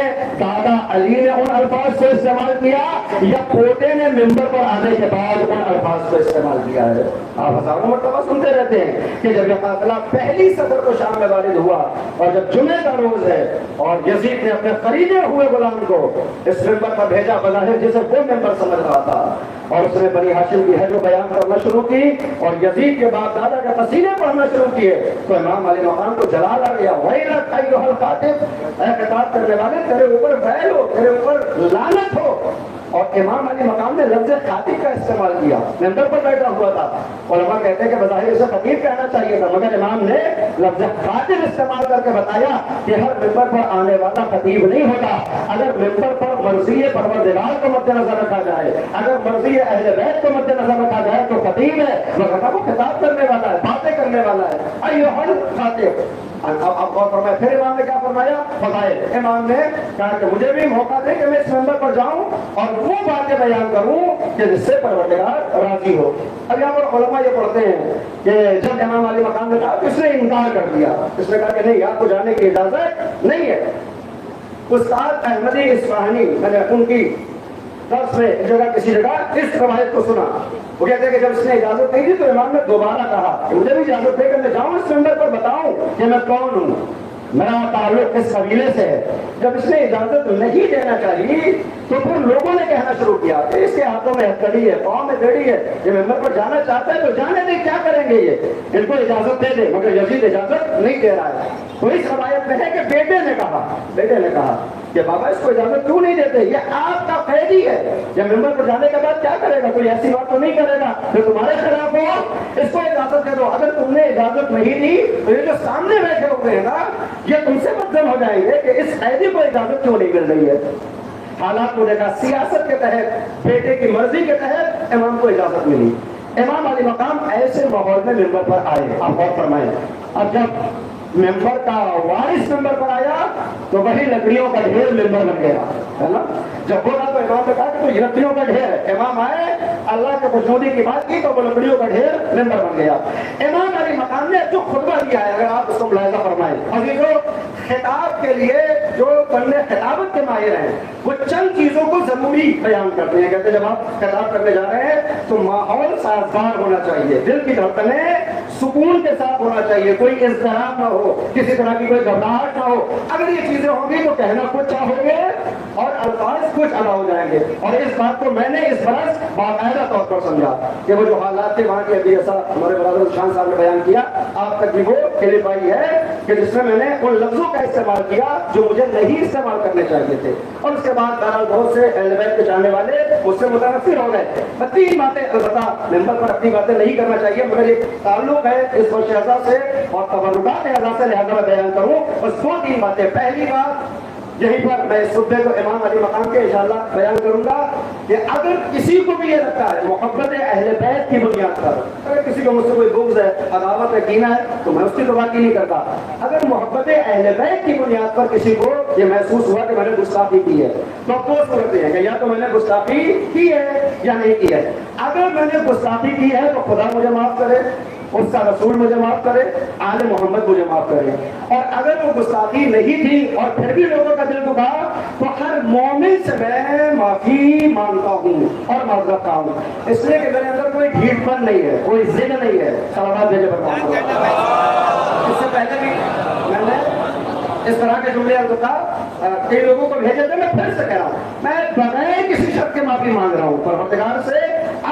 دادا علی نے ان الفاظ کو استعمال کیا یا پوتے نے ممبر پر آنے کے بعد ان الفاظ کو استعمال کیا ہے۔ آپ ہزاروں مرتبہ سنتے رہتے ہیں کہ جب یہ قافلہ پہلی صدر کو شام میں وارد ہوا اور جب جمعے کا روز ہے اور یزید نے اپنے خریدے ہوئے غلام کو اس ممبر پر بھیجا، بظاہر جسے وہ ممبر سمجھ رہا تھا، اور اس نے بنی ہاشم کی حج و بیان کرنا شروع کی اور یزید کے بعد دادا کے قصیدے پڑھنا شروع کیے تو امام علی مقام کو جلال آ گیا۔ ویلک ایھا الکاتب، اے خطاب کرنے والے تیرے اوپر ویل ہو، تیرے اوپر لعنت ہو اور امام علی مقام نے لفظ خطیب کا استعمال کیا، ممبر پر بیٹھا ہوا تھا، علماء کہتے ہیں کہ بظاہر اسے خطیب کہنا چاہیے تھا، مگر امام نے لفظ خطیب استعمال کر کے بتایا کہ ہر ممبر پر آنے والا خطیب نہیں ہوتا، اگر ممبر پر مرضی پروردگار کو مد نظر رکھا جائے، اگر مرضی اہل بیت کو مد نظر رکھا جائے تو خطیب ہے، مگر وہ خطاب کرنے والا ہے، باتیں کرنے والا ہے، ایھا الخاطب۔ اب غور فرمائے، پھر امام نے کیا فرمایا؟ فضائل۔ امام نے کہا کہ مجھے بھی موقع دے کہ میں اس ممبر پر جاؤں اور وہ باتیں بیان کروں کہ جس سے پروردگار راضی ہو۔ اب یہاں پر علماء یہ پڑھتے ہیں کہ جب امام علی مقام نے کہا تو اس نے انکار کر دیا، اس نے کہا کہ نہیں، آپ کو جانے کی اجازت نہیں ہے۔ استاد احمدی اصفہانی، میں نے ان کی درس میں جگہ کسی جگہ اس روایت کو سنا، وہ کہتے ہیں کہ جب اس نے اجازت نہیں دی تو امام نے دوبارہ کہا کہ مجھے بھی اجازت دے کر میں جاؤں اس ممبر پر، بتاؤں کہ میں کون ہوں، میرا تعلق کس قبیلے سے ہے۔ جب اس نے اجازت نہیں دینا چاہیے تو پھر لوگوں نے کہنا شروع کیا کہ اس کے ہاتھوں میں ہتھکڑی ہے، پاؤں میں بیڑی ہے، یہ ممبر پر جانا چاہتا ہے تو جانے دے، کیا کریں گے یہ، ان کو اجازت دے دے، مگر یزید اجازت نہیں دے رہا ہے۔ تو اس روایت میں ہے کہ بیٹے نے کہا کہ بابا اس کو اجازت کیوں نہیں دیتے، یہ آپ کا قیدی ہے، یہ ممبر پر جانے کے بعد کیا کرے گا، کوئی ایسی بات تو نہیں کرے گا جو تمہارے خلاف ہو، اس کو اجازت دے دو۔ اگر تم نے اجازت نہیں دی تو یہ جو سامنے بیٹھے ہوئے ہیں نا، یہ تم سے بدظن ہو جائیں گے کہ اس قیدی کو اجازت کیوں نہیں مل رہی ہے۔ حالات کو دیکھا، سیاست کے تحت، بیٹے کی مرضی کے تحت امام کو اجازت ملی۔ امام علی مقام ایسے ماحول میں ممبر پر آئے، آپ غور فرمائیں۔ اب جب ممبر کا وارث ممبر پر آیا تو وہی لکڑیوں کا ڈھیر ممبر بن گیا، ہے نا۔ جب بولا تو امام نے کہا کہ تو لکڑیوں کا ڈھیر ہے، امام آئے، اللہ کے خوشنودی کی بات کی تو وہ لکڑیوں کا ڈھیر ممبر بن گیا۔ امام علی مقام نے جو خطبہ دیا ہے، اگر آپ اس کو ملاحظہ فرمائیں، عزیزو، خطاب کے لیے جو بندے خطابت کے ماہر ہیں وہ چند چیزوں کو ضروری بیان کرتے ہیں، کہتے ہیں جب آپ خطاب کرنے جا رہے ہیں تو ماحول سازگار ہونا چاہیے، دل کی دھڑکنیں سکون کے ساتھ ہونا چاہیے، کوئی اضطراب نہ ہو، کسی طرح کی کوئی گھبراہٹ نہ ہو۔ اگر یہ چیزیں ہوں گی تو کہنا کچھ چاہو گے اور الفاظ کچھ ادا ہو جائیں گے۔ اور اس بات کو میں نے اس برس باقاعدہ طور پر سمجھا کہ وہ جو حالات تھے وہاں کے، ابھی ایسا ہمارے برادر شان صاحب نے بیان کیا، آپ تک بھی وہ کلپ آئی ہے کہ جس میں نے ان لفظوں کا استعمال کیا جو مجھے نہیں استعمال کرنے چاہیے تھے، اور اس کے بعد بہرحال بہت سے اہل بیت کے جاننے والے اس سے متاثر ہو گئے۔ تین باتیں، البتہ ممبر پر اپنی باتیں نہیں کرنا چاہیے، مگر ایک تعلق ہے اس وجہ سے اور تبرکات اعزاز سے، لہذا میں بیان کروں بس دو تین باتیں۔ پہلی بات، یہیں پر میں اس خطبے کو امام علی مقام کے انشاءاللہ بیان کروں گا کہ اگر کسی کو بھی یہ لگتا ہے محبت اہل بیت کی بنیاد پر، اگر کسی کو مجھ سے کوئی بغض ہے، عداوت ہے، کینہ ہے، تو میں اس کی تو بات ہی نہیں کرتا۔ اگر محبت اہل بیت کی بنیاد پر کسی کو یہ محسوس ہوا کہ میں نے گستاخی کی ہے تو افسوس کرتے ہیں کہ یا تو میں نے گستاخی کی ہے یا نہیں کی ہے۔ اگر میں نے گستاخی کی ہے تو خدا مجھے معاف کرے، اس کا رسول مجھے معاف کرے، آل محمد مجھے معاف کرے، اور اگر وہ گستاخی نہیں تھی اور پھر بھی لوگوں کا دل دکھا تو ہر مومن سے میں معافی مانگتا ہوں اور معذرت خواہ ہوں، اس لیے کہ میرے اندر کوئی ڈھیٹ پن نہیں ہے، کوئی ضد نہیں ہے۔ صلوات بھیجے پر اس سے پہلے بھی میں نے اس طرح کے جملے کئی لوگوں کو بھیجے تھے، میں پھر سے کہہ رہا ہوں، میں بغیر کسی شرط کے معافی مانگ رہا ہوں پروردگار سے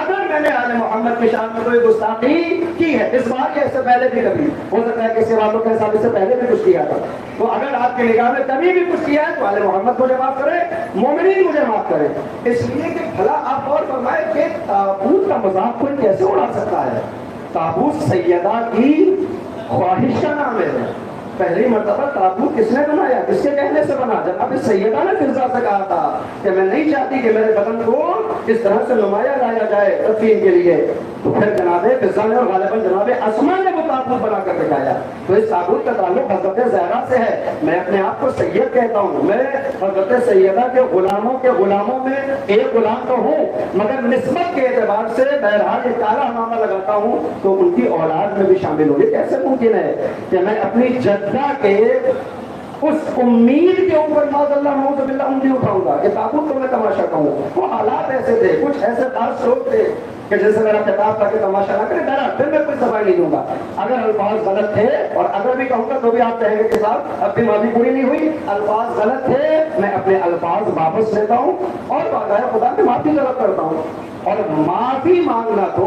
اگر میں نے آل محمد کی شان میں کوئی گستاخی کی ہے، اس بار یا اس سے پہلے بھی کبھی ہو سکتا ہے کسی والوں کے حساب سے پہلے بھی کچھ کیا تھا، تو اگر آپ کی نگاہ میں کبھی بھی کچھ کیا ہے تو آل محمد مجھے معاف کرے، مومنین مجھے معاف کرے۔ اس لیے کہ بھلا آپ غور فرمائیں کہ تابوت کا مذاق کوئی کیسے اڑا سکتا ہے؟ تابوت سیدہ کی خواہش کا نام ہے۔ پہلی مرتبہ تابوت کس نے بنایا، کس کے کہنے سے بنا؟ جناب سیدہ نے فضا سے کہا تھا کہ میں نہیں چاہتی کہ میرے بدن کو اس طرح سے نمایاں لایا جائے تدفین کے لیے، تو پھر جناب فضا نے اور غالباً جناب اسما نے وہ تابوت بنا کر دکھایا۔ تو اس تابوت کا تعلق حضرت زہرا سے ہے۔ میں اپنے آپ کو سید کہتا ہوں، میں حضرت سیدہ کے غلاموں میں ایک غلام تو ہوں، مگر نسبت کے اعتبار سے بہرحال ایک کالا امامہ لگاتا ہوں تو ان کی اولاد میں بھی شامل ہوں۔ یہ کیسے ممکن ہے کہ میں اپنی جدہ کے اس امید کے اوپر معاذ اللہ نعوذ باللہ انگلی اٹھاؤں گا کہ تابوت کو میں تماشا کہوں؟ وہ حالات ایسے تھے، کچھ ایسے خاص لوگ تھے کہ جیسے میرا خطاب تھا کہ تماشا نہ کرے، ڈرا پھر میں کوئی سزا نہیں دوں گا۔ اگر الفاظ غلط تھے اور اگر بھی کہوں گا تو بھی آپ کہیں گے کہ صاحب اب بھی معافی پوری نہیں ہوئی، الفاظ غلط تھے، میں اپنے الفاظ واپس لیتا ہوں اور باقاعدہ خدا سے معافی طلب کرتا ہوں۔ اور معافی مانگنا تو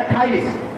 28।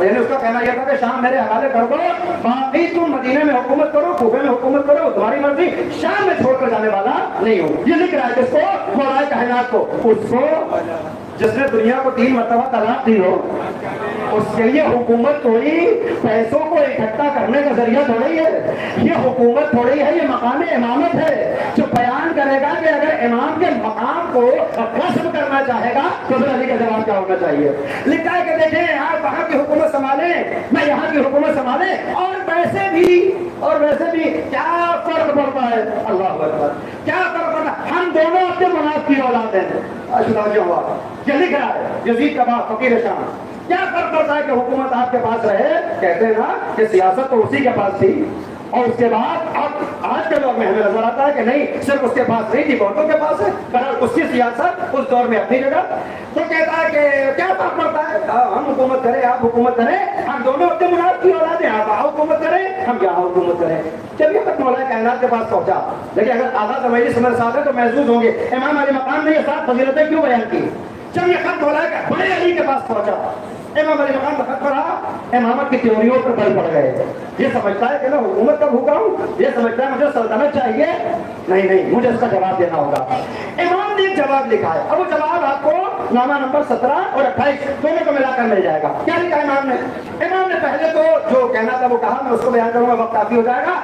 یعنی اس کا کہنا یہ تھا کہ شام میرے حوالے کر دو, باقی تم مدینے میں حکومت کرو, کوفے میں حکومت کرو, تمہاری مرضی, شام میں چھوڑ کر جانے والا نہیں ہوں. یہ لکھ رہا ہے کس کو؟ مولا کائنات کو. اس کو جس نے دنیا کو 3 مرتبہ طلاق دی ہو, اس کے لیے حکومت کوئی پیسوں کو اکٹھا کرنے کا ذریعہ تھوڑی ہے. یہ حکومت تھوڑی ہے, یہ مقام امامت ہے جو بیان کرے گا کہ اگر امام کے مقام کو غصب کرنا چاہے گا تو پھر علی کا جواب کیا ہونا چاہیے. لکھا ہے کہ دیکھیں آپ وہاں کی حکومت سنبھالیں, میں یہاں کی حکومت سنبھالیں, اور ویسے بھی کیا فرق پڑتا ہے. اللہ اکبر, کیا فرق پڑتا ہے. ہم دونوں اپنے مناف کی اولاد ہیں. یہ لکھ رہا ہے یزید کا باپ فقیر شام. کیا فرق پڑتا ہے کہ حکومت آپ کے پاس رہے. کہتے ہیں نا کہ سیاست تو اسی کے پاس تھی, اور اس کے بعد اب آج کے دور میں ہمیں نظر آتا ہے کہ نہیں, صرف اس کے پاس نہیں تھی, بہتوں کے پاس ہے. بہرحال اس کی سیاست اس دور میں اپنی جگہ. تو کہتا ہے کہ کیا فرق پڑتا ہے, ہم حکومت کریں آپ حکومت کریں, ہم دونوں اپنے مناف کی اولاد ہیں. آپ وہاں حکومت کریں ہم یہاں حکومت کریں. چلیے تک مولا کائنات کے پاس پہنچا. لیکن اگر آزاد مجلس میرے ساتھ ہے تو محظوظ ہوں گے امام علی مقام نے یہ 7 فضیلتیں کیوں بیان کی. جب یہ خط مولا کا بڑے علی کے پاس پہنچا, امام علی مقام کا خط پڑھا, امامت کی تیوریوں پر بل پڑ گئے. یہ سمجھتا ہے کہ میں حکومت کا بھوکا ہوں, یہ سمجھتا ہے مجھے سلطنت چاہیے. نہیں, مجھے اس کا جواب دینا ہوگا. امام نے ایک جواب لکھا ہے, اب وہ جواب آپ کو نامہ نمبر 17 اور 28 دونوں کو ملا کر مل جائے گا. کیا لکھا امام نے؟ امام نے پہلے تو جو کہنا تھا وہ کہا, میں اس کو بیان کروں گا, وقت کافی ہو جائے گا.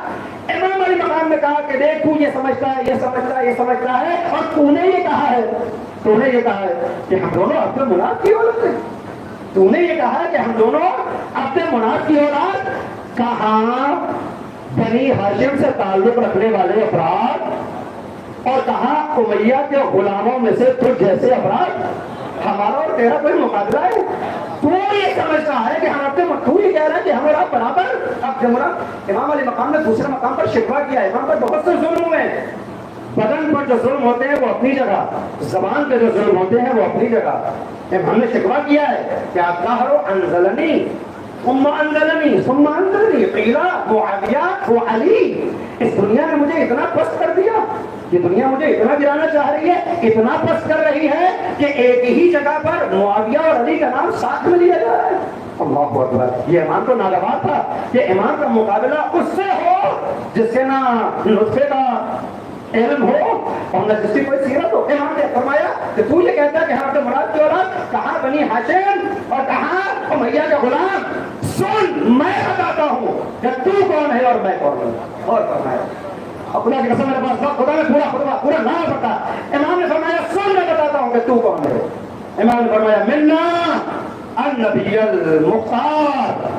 امام علی مقام نے کہا کہ دیکھ تو یہ سمجھتا ہے, یہ سمجھتا ہے, یہ سمجھتا ہے, اور تو نے یہ کہا ہے کہ ہم دونوں اپنے مناف کی اولاد ہیں. تو نے یہ کہا کہ ہم دونوں اپنے مناف کی اولاد. کہاں بنی ہاشم سے تعلق رکھنے والے افراد اور کہاں امیہ کے غلاموں میں سے تجھ جیسے افراد. ہمارا اور تیرا کوئی مقابلہ ہے. تو یہ سمجھتا ہے کہ ہم اپنے, تو یہ کہہ رہا ہے کہ ہم اور آپ برابر. اب امام علی مقام نے دوسرے مقام پر شکوہ کیا. امام پر بہت سے ظلم ہوئے ہیں. بدن پر جو ظلم ہوتے ہیں وہ اپنی جگہ, زبان پہ جو ظلم ہوتے ہیں وہ اپنی جگہ. ہم نے شکوہ کیا ہے کہ آپ کہا رو انزلنی ثم انزلنی قیلا معاویہ و علی. اس دنیا نے مجھے اتنا پست کر دیا, یہ دنیا مجھے اتنا گرانا چاہ رہی ہے, اتنا پست کر رہی ہے کہ ایک ہی جگہ پر معاویہ اور علی کا نام ساتھ میں لیا جا رہا ہے. اللہ اکبر. یہ امام تو ناگوار تھا کہ امام کا مقابلہ اس سے ہو جس کے نہ نطفے کا علم ہو اور نہ جس کی کوئی سیرت ہو. امام نے فرمایا کہ تو یہ کہتا ہے کہ ہم اپنے مراد کی اولاد, کہاں بنی ہاشم اور کہاں امیہ کا غلام. سن, میں بتاتا ہوں کہ تو کون ہے اور میں کون ہوں. اور فرمایا خدا کی قسم میرے پاس خدا نے پورا نام پڑھا. امام نے فرمایا سن, میں بتاتا ہوں کہ تو کون ہے. امام نے فرمایا منا النبی المختار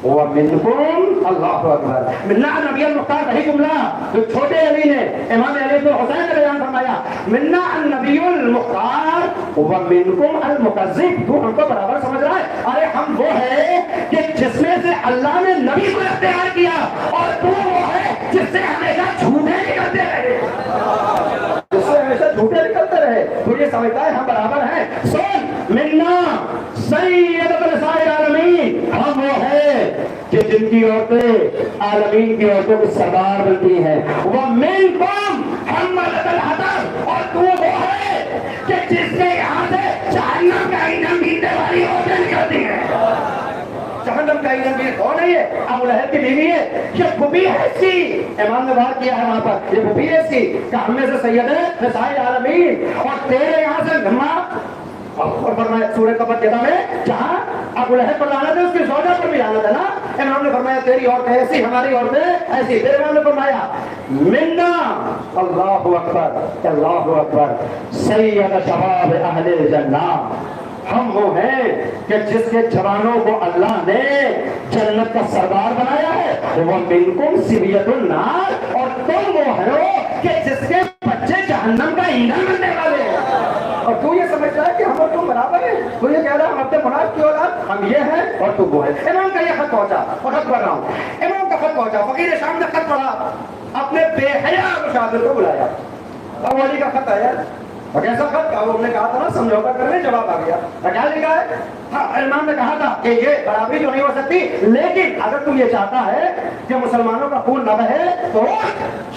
ومنکم. اللہ اکبر. منا النبی المختار وہی جملہ جو چھوٹے علی نے امام علی بن حسین نے بیان فرمایا. منا النبی المختار ومنکم المکذب. تو ہم کو برابر سمجھ رہا ہے. ارے ہم وہ ہے کہ جس میں سے اللہ نے نبی کو اختیار کیا, اور تو وہ ہے جس سے ہمیشہ جھوٹے نکلتے رہے, جس سے ہمیشہ جھوٹے نکلتے رہے. تو یہ سمجھتا ہے ہم برابر ہیں. سن, منا سیدۃ نساء العالمین. ہم وہ ہے کہ جن کی عورتیں عالمین کی عورتوں کی سردار بنتی ہیں. ومنکم حملۃ الحطب. اور تو وہ ہے کہ جس کے یہاں سے جہنم کا ایندھن پینے والی عورتیں نکلتی ہیں. جہنم کا ایندھن بھی کون ہے؟ یہ ابو لہب کی بیوی ہے, یہ پھوپھی ہے اس کی. امام نے بات کیا ہے وہاں پر, یہ پھوپھی ہے اس کی کہ ہم میں سے سید نساء العالمین, اور تیرے یہاں سے ماں. اور فرمایا سورہ تبت میں جہاں ابو لہب پر لعنت ہے اس کی زوجہ پر بھی لعنت ہے نا. امام نے فرمایا تیری عورتیں ایسی, ہماری عورتیں ایسی. پھر امام نے فرمایا منا, اللہ اکبر, اللہ اکبر, سید شباب اہل الجنہ. ہم وہ ہیں کہ جس کے جوانوں کو اللہ نے جنت کا سردار بنایا ہے. وہ منکم سبیۃ النار. اور تم وہ ہو کہ جس کے بچے جہنم کا ایندھن بننے والے ہیں. اور تو یہ سمجھتا ہے کہ ہم اور تم برابر ہیں. تو یہ کہہ رہا ہے ہم اپنے مناف کی اولاد, ہم یہ ہیں اور تم وہ ہے. امام کا یہ خط پہنچا, اور خط پڑھ رہا ہوں. امام کا خط پہنچا, فقیر شام نے خط پڑھا, اپنے بے حیا مشاور کو بلایا. ابو علی کا خط آیا, اور کیسا خط کہا, وہ نے کہا تھا نا سمجھوتا کرنے, جواب آ گیا. کیا لکھا ہے؟ ہاں, امام نے کہا تھا کہ یہ برابری تو نہیں ہو سکتی, لیکن اگر تم یہ چاہتا ہے کہ مسلمانوں کا خون نہ بہے تو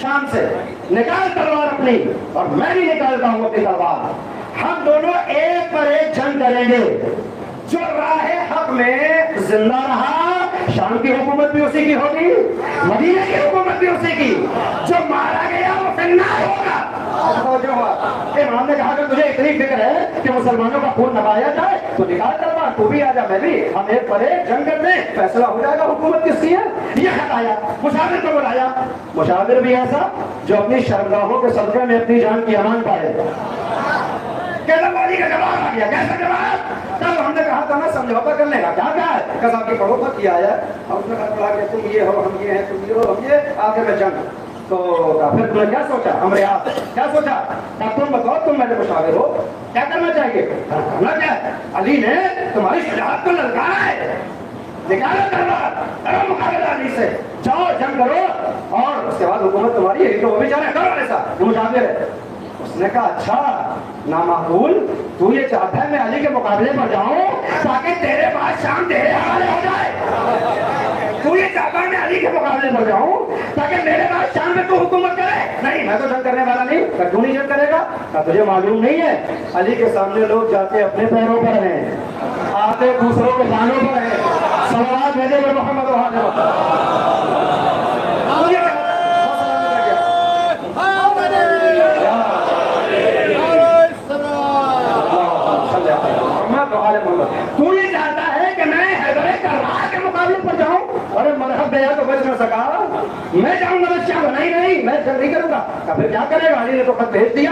شام سے نکال تلوار اپنی, اور میں بھی نکالتا ہوں اپنی تلوار. ہم دونوں ایک پر ایک جنگ کریں گے. جو راہ حق میں زندہ رہا شام کی حکومت بھی اسی کی ہوگی, مدینے کی حکومت بھی اسی کی. جو مارا گیا وہ فنار ہوگا. امام نے کہا کہ تجھے اتنی فکر ہے کہ مسلمانوں کا خون نبایا جائے تو نکال کروا, تو بھی آ جا, میں بھی, ہم ایک پر ایک جنگ کرتے ہیں, فیصلہ ہو جائے گا حکومت کس کی ہے. یہ خط آیا, مشاور کو بلایا. مشاور بھی ایسا جو اپنی شرمگاہوں کے صدقے میں اپنی جان کی امان پائے. کیسا والی کا جواب آ گیا, کیسا جواب. تب ہم نے کہا تھا نا سمجھوتا کرنے کا, کیا کہا ہے, کہ صاحب کی پڑھو خط کیا ہے, ہم نے کہا کہ تم یہ ہو, ہم یہ ہیں, تم یہ ہو, ہم یہ, آگے میں جنگ. تو پھر تم نے کیا سوچا, ہم ریاض کیا سوچا, تب تم بتاؤ, تم میرے مشاور ہو, کیا کرنا چاہیے. کرنا کیا ہے, علی نے تمہاری شجاعت کو للکارا ہے, نکالو تلوار, کرو مقابلہ علی سے, جاؤ جنگ کرو, اور اس کے بعد حکومت تمہاری ہے. تو وہ بھی چاہ رہے کرو ایسا, وہ مشاور ہے. اس نے کہا اچھا نامعقول, تو یہ چاہتا ہے میں علی کے مقابلے پر جاؤں تاکہ تیرے بعد شام تیرے حوالے ہو جائے. تو یہ چاہتا ہے میں علی کے مقابلے پر جاؤں تاکہ میرے بعد شام میں تو حکومت کرے. نہیں, میں تو جنگ کرنے والا نہیں. کیوں نہیں جنگ کرے گا, تجھے معلوم نہیں ہے علی کے سامنے لوگ جاتے اپنے پیروں پر ہیں, آتے دوسروں کے دانوں پر ہیں. صلوات بھیجے ہوئے محمد تو یہ چاہتا ہے کہ میں حیدر کرار کے مقابلے پر جاؤں. ارے مرحب گیا تو بچ نہ سکا, میں جاؤں گا بچہ نہیں, میں جنگ نہیں کروں گا. پھر کیا کرے گا, علی نے تو خط بھیج دیا,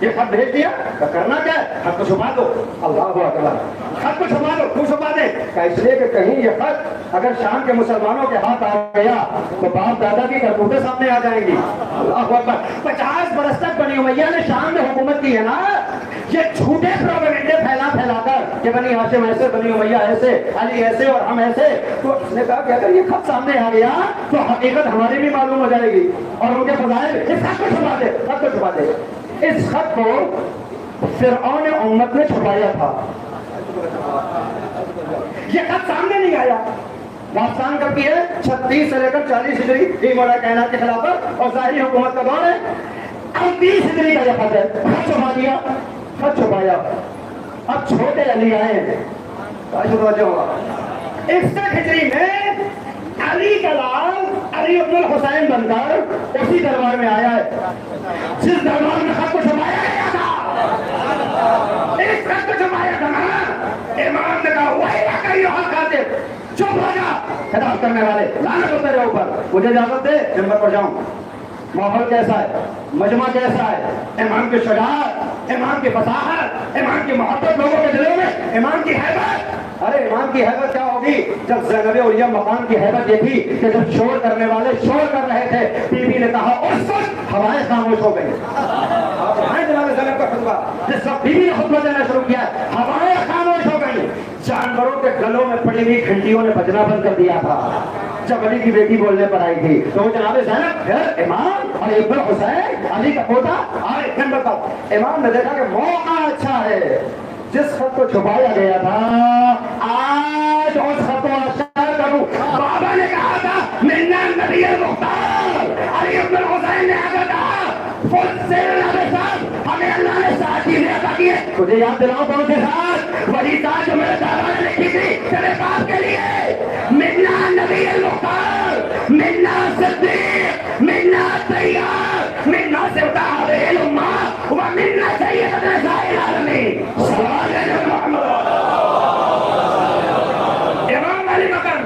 یہ خط بھیج دیا, کرنا کیا ہے, خط کو چھپا دو. اللہ اکبر, خط کو چھپا دو. کیوں چھپا دے, اس لیے کہ کہیں یہ خط اگر شام کے مسلمانوں کے ہاتھ آ گیا تو باپ دادا کی کرتوتیں سامنے آ جائیں گی. اللہ اکبر, 50 برس تک بنی امیہ نے شام میں حکومت کی ہے نا, یہ جھوٹے پروپیگنڈے پھیلا کر کہ بنی ہاشم ایسے, بنی امیہ ایسے, علی ایسے اور ہم ایسے. تو اس نے کہا کہ اگر یہ خط سامنے آ گیا تو حقیقت ہماری بھی معلوم ہو جائے گی اور ان کے فضائل. اس خط کو چھپا دے, خط کو چھپا دے. اس خط کو فرعون امت نے چھپایا تھا, یہ خط سامنے نہیں آیا. داستان کرتی ہے 36 سے لے کر 40 ہجری یہ مولا کائنات کے خلافت اور ظاہری حکومت کا دور ہے. اب 30 ہجری کا یہ خط ہے, خط چھپا دیا, خط چھپایا. اب چھوٹے علی آئے ہیں, 61 ہجری میں علی کا لال علی ابن الحسین بن کر اسی دربار میں آیا ہے جس دربار میں خط کو چھپایا گیا تھا. اس خط کو چھپایا تھا نا, امام نے کہا وہی واقعی حق خاطر, چپ ہو جا خطاب کرنے والے, لعنت ہو تیرے اوپر, مجھے اجازت دے ممبر پر جاؤں. ماحول کیسا ہے, مجمع کیسا ہے, امام کی شجاعت, امام کی فصاحت, امام کی محبت لوگوں کے دلوں میں, امام کی حیبت. ارے امام کی حیبت کیا ہوگی جب زینب علیہ مقام کی حیبت یہ تھی کہ جب شور کرنے والے شور کر رہے تھے, بی بی نے کہا اس وقت ہوائیں خاموش ہو گئی. جناب زینب کا خطبہ جس وقت بی بی نے خطبہ دینا شروع کیا, ہوائیں خاموش ہو گئی. جانوروں کے گلوں میں پڑی ہوئی گھنٹیوں نے بجنا بند کر دیا تھا. جب علی کی بیٹی بولنے پر آئی تھی تو جناب زینب پھر امام اور ابن حسین علی کا پوتا آئے نمبر پر. امام نے دیکھا کہ موقع اچھا ہے, جس خط کو چھپایا گیا تھا آج اس خط کو اشار کروں. بابا نے کہا تھا منا نبی المختار, علی ابن حسین نے آگے کہا ہمیں اللہ نے ساتھ چیزیں عطا کی ہے. تجھے یاد دلاؤں کون سے ساتھ, وہی ساتھ جو میرے دادا نے لکھی تھی تیرے باپ کے لیے. منا نبی المختار, منا صدیق, منا طیار, منا سبتا حضر الامہ ومنا سید نساء العالمین. امام علی مقام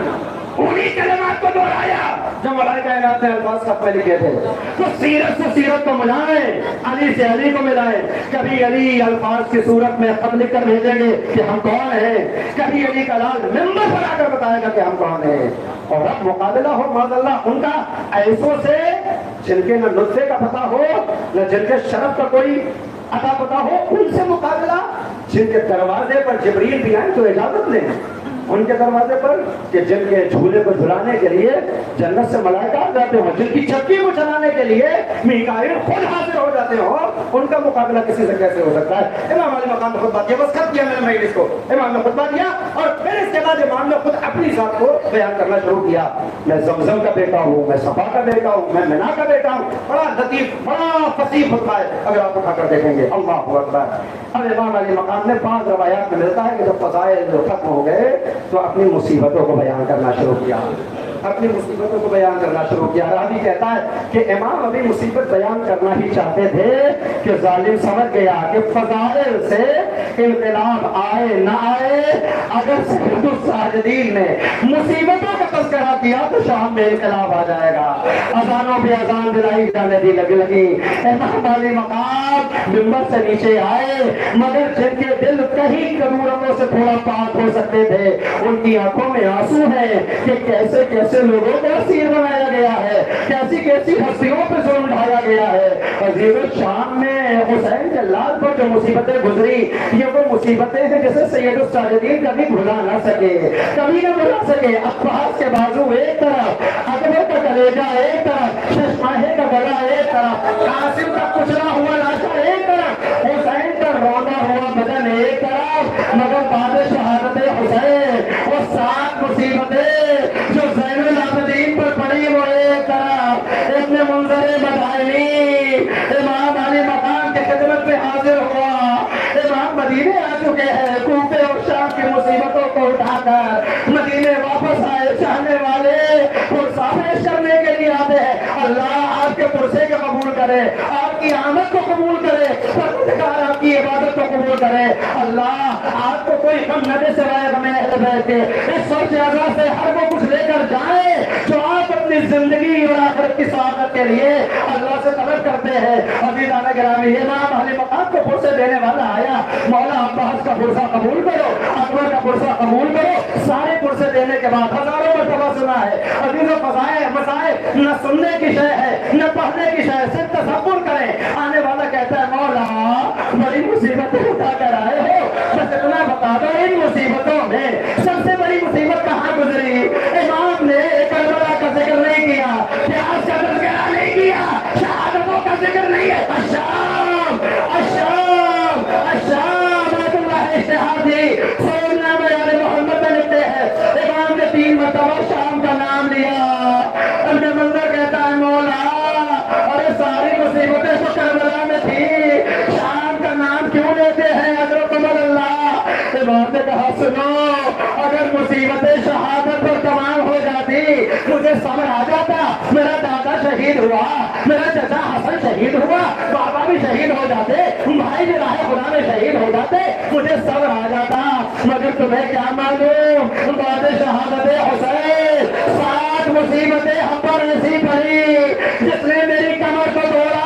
انہی کلمات کو دہرایا جو مولا کائنات نے الفاظ خط میں لکھے تھے. تو سیرت سے سیرت کو ملائیں, علی سے علی کو ملائیں. کبھی علی الفاظ کی صورت میں خط لکھ کر بھیجیں گے کہ ہم کون ہیں, کبھی علی کا لال ممبر پر آ کر بتائے گا کہ ہم کون ہیں. اور اب مقابلہ ہو معاذ اللہ ان کا ایسوں سے جن کے نہ نطفے کا پتہ ہو نہ جن کے شرف کا کوئی عطا پتہ ہو, ان سے مقابلہ جن کے دروازے پر جبریل بھی آئے تو اجازت لیں, ان کے دروازے پر کہ جن کے جھولے کو جھلانے کے لیے جنت سے ملائکہ آ جاتے ہوں, جن کی چکی کو چلانے کے لیے میکائیل خود حاضر ہو جاتے ہوں, ان کا مقابلہ کسی سے کیسے ہو سکتا ہے. امام علی مقام نے خطبہ دیا, بس خط کیا میں نے مجلس کو, امام نے خطبہ دیا اور پھر اس کے بعد امام نے خود اپنی ذات کو بیان کرنا شروع کیا. میں زمزم کا بیٹا ہوں, میں صفا کا بیٹا ہوں, میں منا کا بیٹا ہوں. بڑا لطیف, بڑا فصیح خطبہ ہے, اگر آپ اٹھا کر دیکھیں گے. اللہ اکبر, اب امام علی مقام میں 5 روایات میں ملتا ہے کہ جب فضائل ختم ہو گئے تو اپنی مصیبتوں کو بیان کرنا شروع کیا، اپنی مصیبتوں کو بیان کرنا شروع کیا۔ راوی کہتا ہے کہ امام ابھی مصیبت بیان کرنا ہی چاہتے تھے کہ ظالم سمجھ گیا کہ فضائل سے انقلاب آئے نہ آئے، اگر سید الساجدین نے مصیبتوں کا تذکرہ کیا تو شام میں انقلاب آ جائے گا۔ اذانوں پہ اذان دلائی جانے دی لگی۔ امام علی مقام منبر سے نیچے آئے، مگر جن کے دل کہیں کروڑوں سے تھوڑا پاک ہو سکتے تھے، ان کی آنکھوں میں آنسو ہے کہ کیسے کیسے لوگوں کو اسیر بنایا گیا ہے، کیسی کیسی ہستیوں پہ ظلم ڈھایا گیا ہے۔ عزیز الشام میں حسین جلال پر جو مصیبتیں گزری، یہ وہ مصیبتیں ہیں جسے سید الساجدین کبھی بھلا نہ سکے، کبھی نہ بھلا سکے۔ عباس کے بازو ایک طرف، اکبر کا کلیجہ ایک طرف، ششماہے کا گلا ایک طرف، قاسم کا کچلا ہوا لاشا ایک طرف، حسین کا رونا ہوا بدن ایک طرف، مگر بعد شہادت حسین وہ 7 مصیبتیں جو زین العابدین پر پڑی وہ ایک طرف۔ ابن منظر مدائنی امام علی مقام کی خدمت میں حاضر ہوا۔ امام مدینے آ چکے ہیں، کوفے اور شام کی مصیبتوں کو اٹھا کر مدینے واپس آئے۔ چاہنے والے پرسہ پیش کرنے کے لیے آتے ہیں، اللہ آپ کے پرسے کو قبول کرے، آپ کی آمد کو قبول کرے، پروردگار آپ کی عبادت کو قبول کرے۔ اللہ آپ کو کوئی غم نہ دے سوائے غم اہل بیت کے۔ اس سوچ اعلیٰ سے ہر وہ کچھ لے کر جائیں جو آپ اپنی زندگی اور آخرت کی سعادت کے لیے اللہ سے طلب کرتے ہیں۔ عزیزان گرامی، امام علی مقام کو پرسے دینے والا آیا، مولا عباس کا پرسہ قبول کرو، اکبر کا پرسہ قبول کرو۔ سارے پرسے دینے کے بعد ہزاروں مرتبہ سنا ہے۔ عزیز و فضائے مسائل نہ سننے کی شے ہے نہ پڑھنے کی شے ہے، صرف تصور کریں۔ آنے والا کہتا ہے مولا بڑی مصیبتیں اٹھا کر آئے ہو، بس اتنا بتا دو ان مصیبتوں میں سب سے بڑی مصیبت کہاں گزری؟ امام نے کربلا کا ذکر نہیں کیا، پیاس کا تذکرہ نہیں کیا، شہادتوں کا ذکر نہیں ہے۔ الشام الشام الشام بیت اللہ اشتہادی سیدنا بیان محمد میں لکھتے ہیں، امام نے 3 مرتبہ شام کا نام لیا۔ ابن منظر کہتا ہے مولا ارے ساری مصیبتیں تو کربلا میں تھی، شام کا نام کیوں لیتے ہیں حضرت اللہ؟ امام نے کہا سنو، اگر مصیبتیں شہادت پر تمام ہو جاتی، مجھے صبر آ جاتا، میرا دادا شہید ہوا، میرا چچا حسن شہید ہوا، بابا بھی شہید ہو جاتے، بھائی بھی راہ خدا میں شہید ہو جاتے، مجھے صبر آ جاتا، مگر تمہیں کیا معلوم بعد شہادت حسین 7 مصیبتیں ہم پر ایسی پڑی جس نے میری کمر کو توڑا۔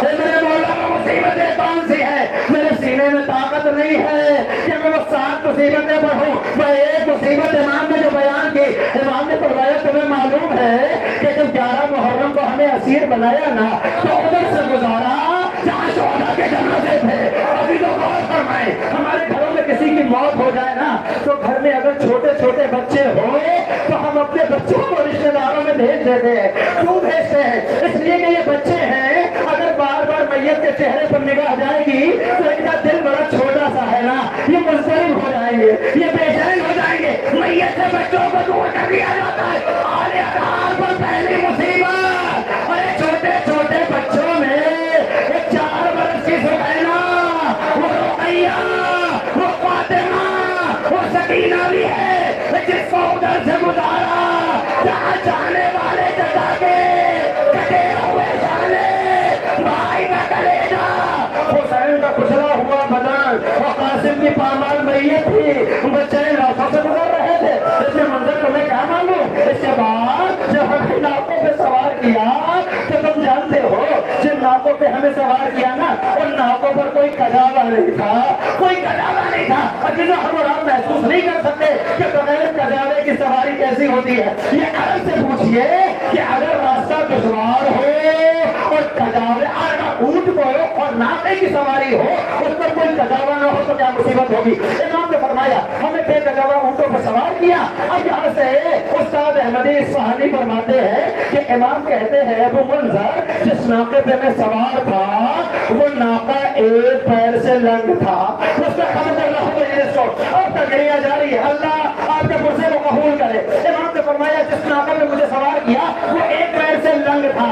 میرے مولا میں مصیبتیں کون سی ہے؟ میرے سینے میں طاقت نہیں ہے کہ میں وہ 7 مصیبتیں پڑھوں۔ میں ایک مصیبت امام نے جو بیان کی، امام نے فرمایا تمہیں معلوم ہے کہ جب 11 محرم کو ہمیں اسیر بنایا نا تو ادھر سے گزارا جہاں شہداء کے جنازے تھے۔ ابھی تو غور فرمائیں، ہمارے گھروں میں کسی کی موت ہو جائے نا تو گھر میں اگر چھوٹے چھوٹے بچے ہوں تو ہم اپنے بچوں کو رشتے داروں میں بھیج دیتے ہیں۔ کیوں بھیجتے ہیں؟ اس لیے کہ یہ بچے ہیں، اگر بار بار میت کے چہرے پر نگاہ جائے گی تو ان کا دل بڑا چھوٹا سا ہے نا، یہ مضطرب ہو جائیں گے، یہ بے چین ہو جائیں گے۔ میت سے بچوں کو دور کر دیا جاتا ہے۔ آل اطہار پر پہلی مصیبت، ارے چھوٹے چھوٹے بچوں میں ایک 4 برس کی سہیلا، وہ رقیہ، وہ فاطمہ، وہ سکینہ بھی ہے جس کو ادھر سے گزارا جہاں چاہنے والے جگہ کے کٹے ہوئے جانے، بھائی کا کلیجہ، حسین کا کچلا ہوا بدن، وہ قاسم کی پامال میت تھی، بچے راتوں سے گزر رہے تھے۔ اس میں منظر تمہیں کیا معلوم؟ اس کے بعد جب ہمیں ناکوں پہ سوار کیا تو تم جانتے ہو جن ناکوں پہ ہمیں سوار کیا نا ان ناکوں پر کوئی کجاوا نہیں تھا، کوئی کجاوا نہیں تھا۔ اور جنہوں ہم اور آپ محسوس نہیں کر سکتے کہ بغیر کجاوے کی سواری کیسی ہوتی ہے۔ یہ عرب سے پوچھئے کہ اگر راستہ دشوار ہو اور کجاوے اونٹ کو اور ناکے کی سواری ہو اس پر کوئی کجاوا نہ ہو تو کیا مصیبت ہوگی؟ امام نے فرمایا ہمیں بے کجاوا اونٹوں پر سوار کیا۔ اب یہاں سے استاد احمدی اصفہانی فرماتے ہیں کہ امام کہتے ہیں ابو منظر جس ناکے پہ میں سوار تھا وہ ناکا ایک پیر سے لنگ تھا، اس پہ خبر اور تقریر جاری ہے، اللہ آپ کے پرسے کو قبول کرے۔ امام نے فرمایا جس ناکے پہ مجھے سوار کیا وہ ایک پیر سے لنگ تھا،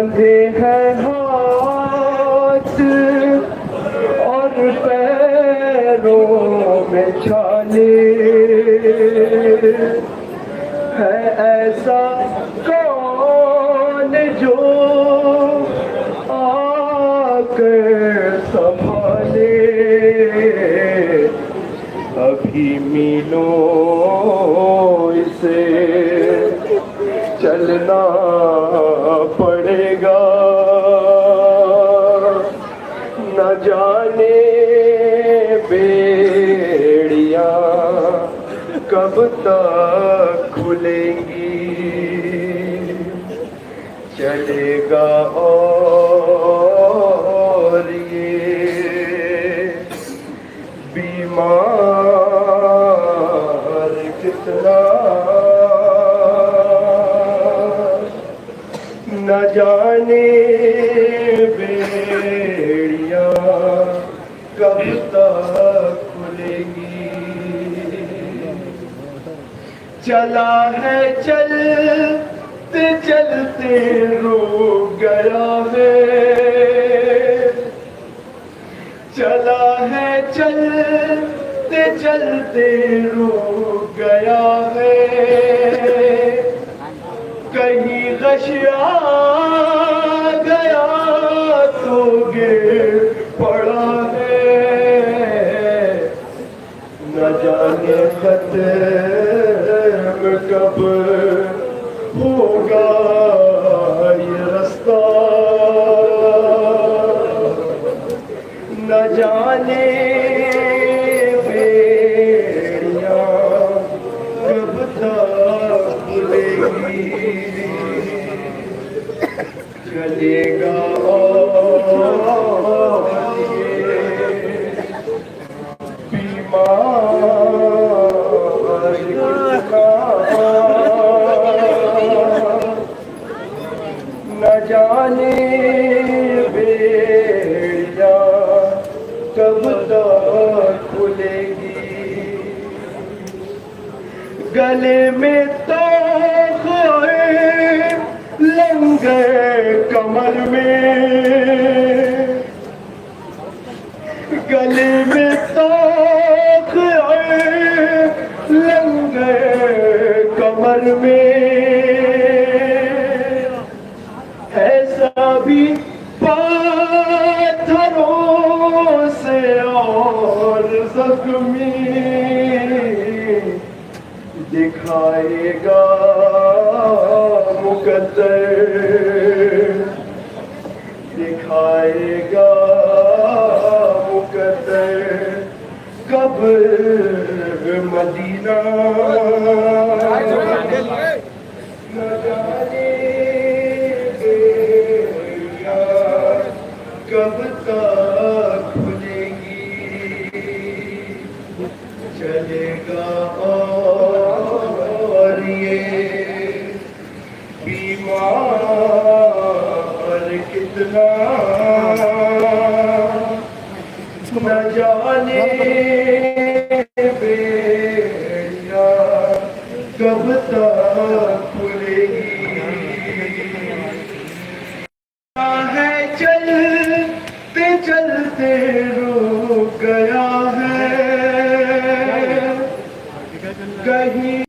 باندھے ہیں ہاتھ اور پیروں میں چھالے، ہے ایسا کون جو آ کر سنبھالے، ابھی میلوں اسے چلنا پڑے گا، نہ جانے بیڑیاں کب تک کھلیں گی، چلے گا اور یہ بیمار کتنا، نہ جانے بیڑیاں کب تک کھلیں گی، چلا ہے چلتے چلتے رک گیا ہے، چلا ہے چلتے چلتے رک گیا ہے، کہیں غشیا گیا تو گر پڑا ہے، نہ جانے ختم کب ہوگا یہ رستہ، نہ جانے بیڑیاں کب تک کھلیں گی، چلے گا اور یہ بیمار کتنا، نہ جانے بیڑیاں کب تک کھلے گی، گلے میں طوق ہے لنگر کمر میں، گلے میں طوق ہے لنگر کمر میں، ایسا بھی پاتھروں سے اور زخمی دکھائے گا مقدر، دکھائے گا مقدر کب مدینہ، نہ جانے کب تک کھلے گی، چلے گا اور یہ بیمار کتنا، نہ جانے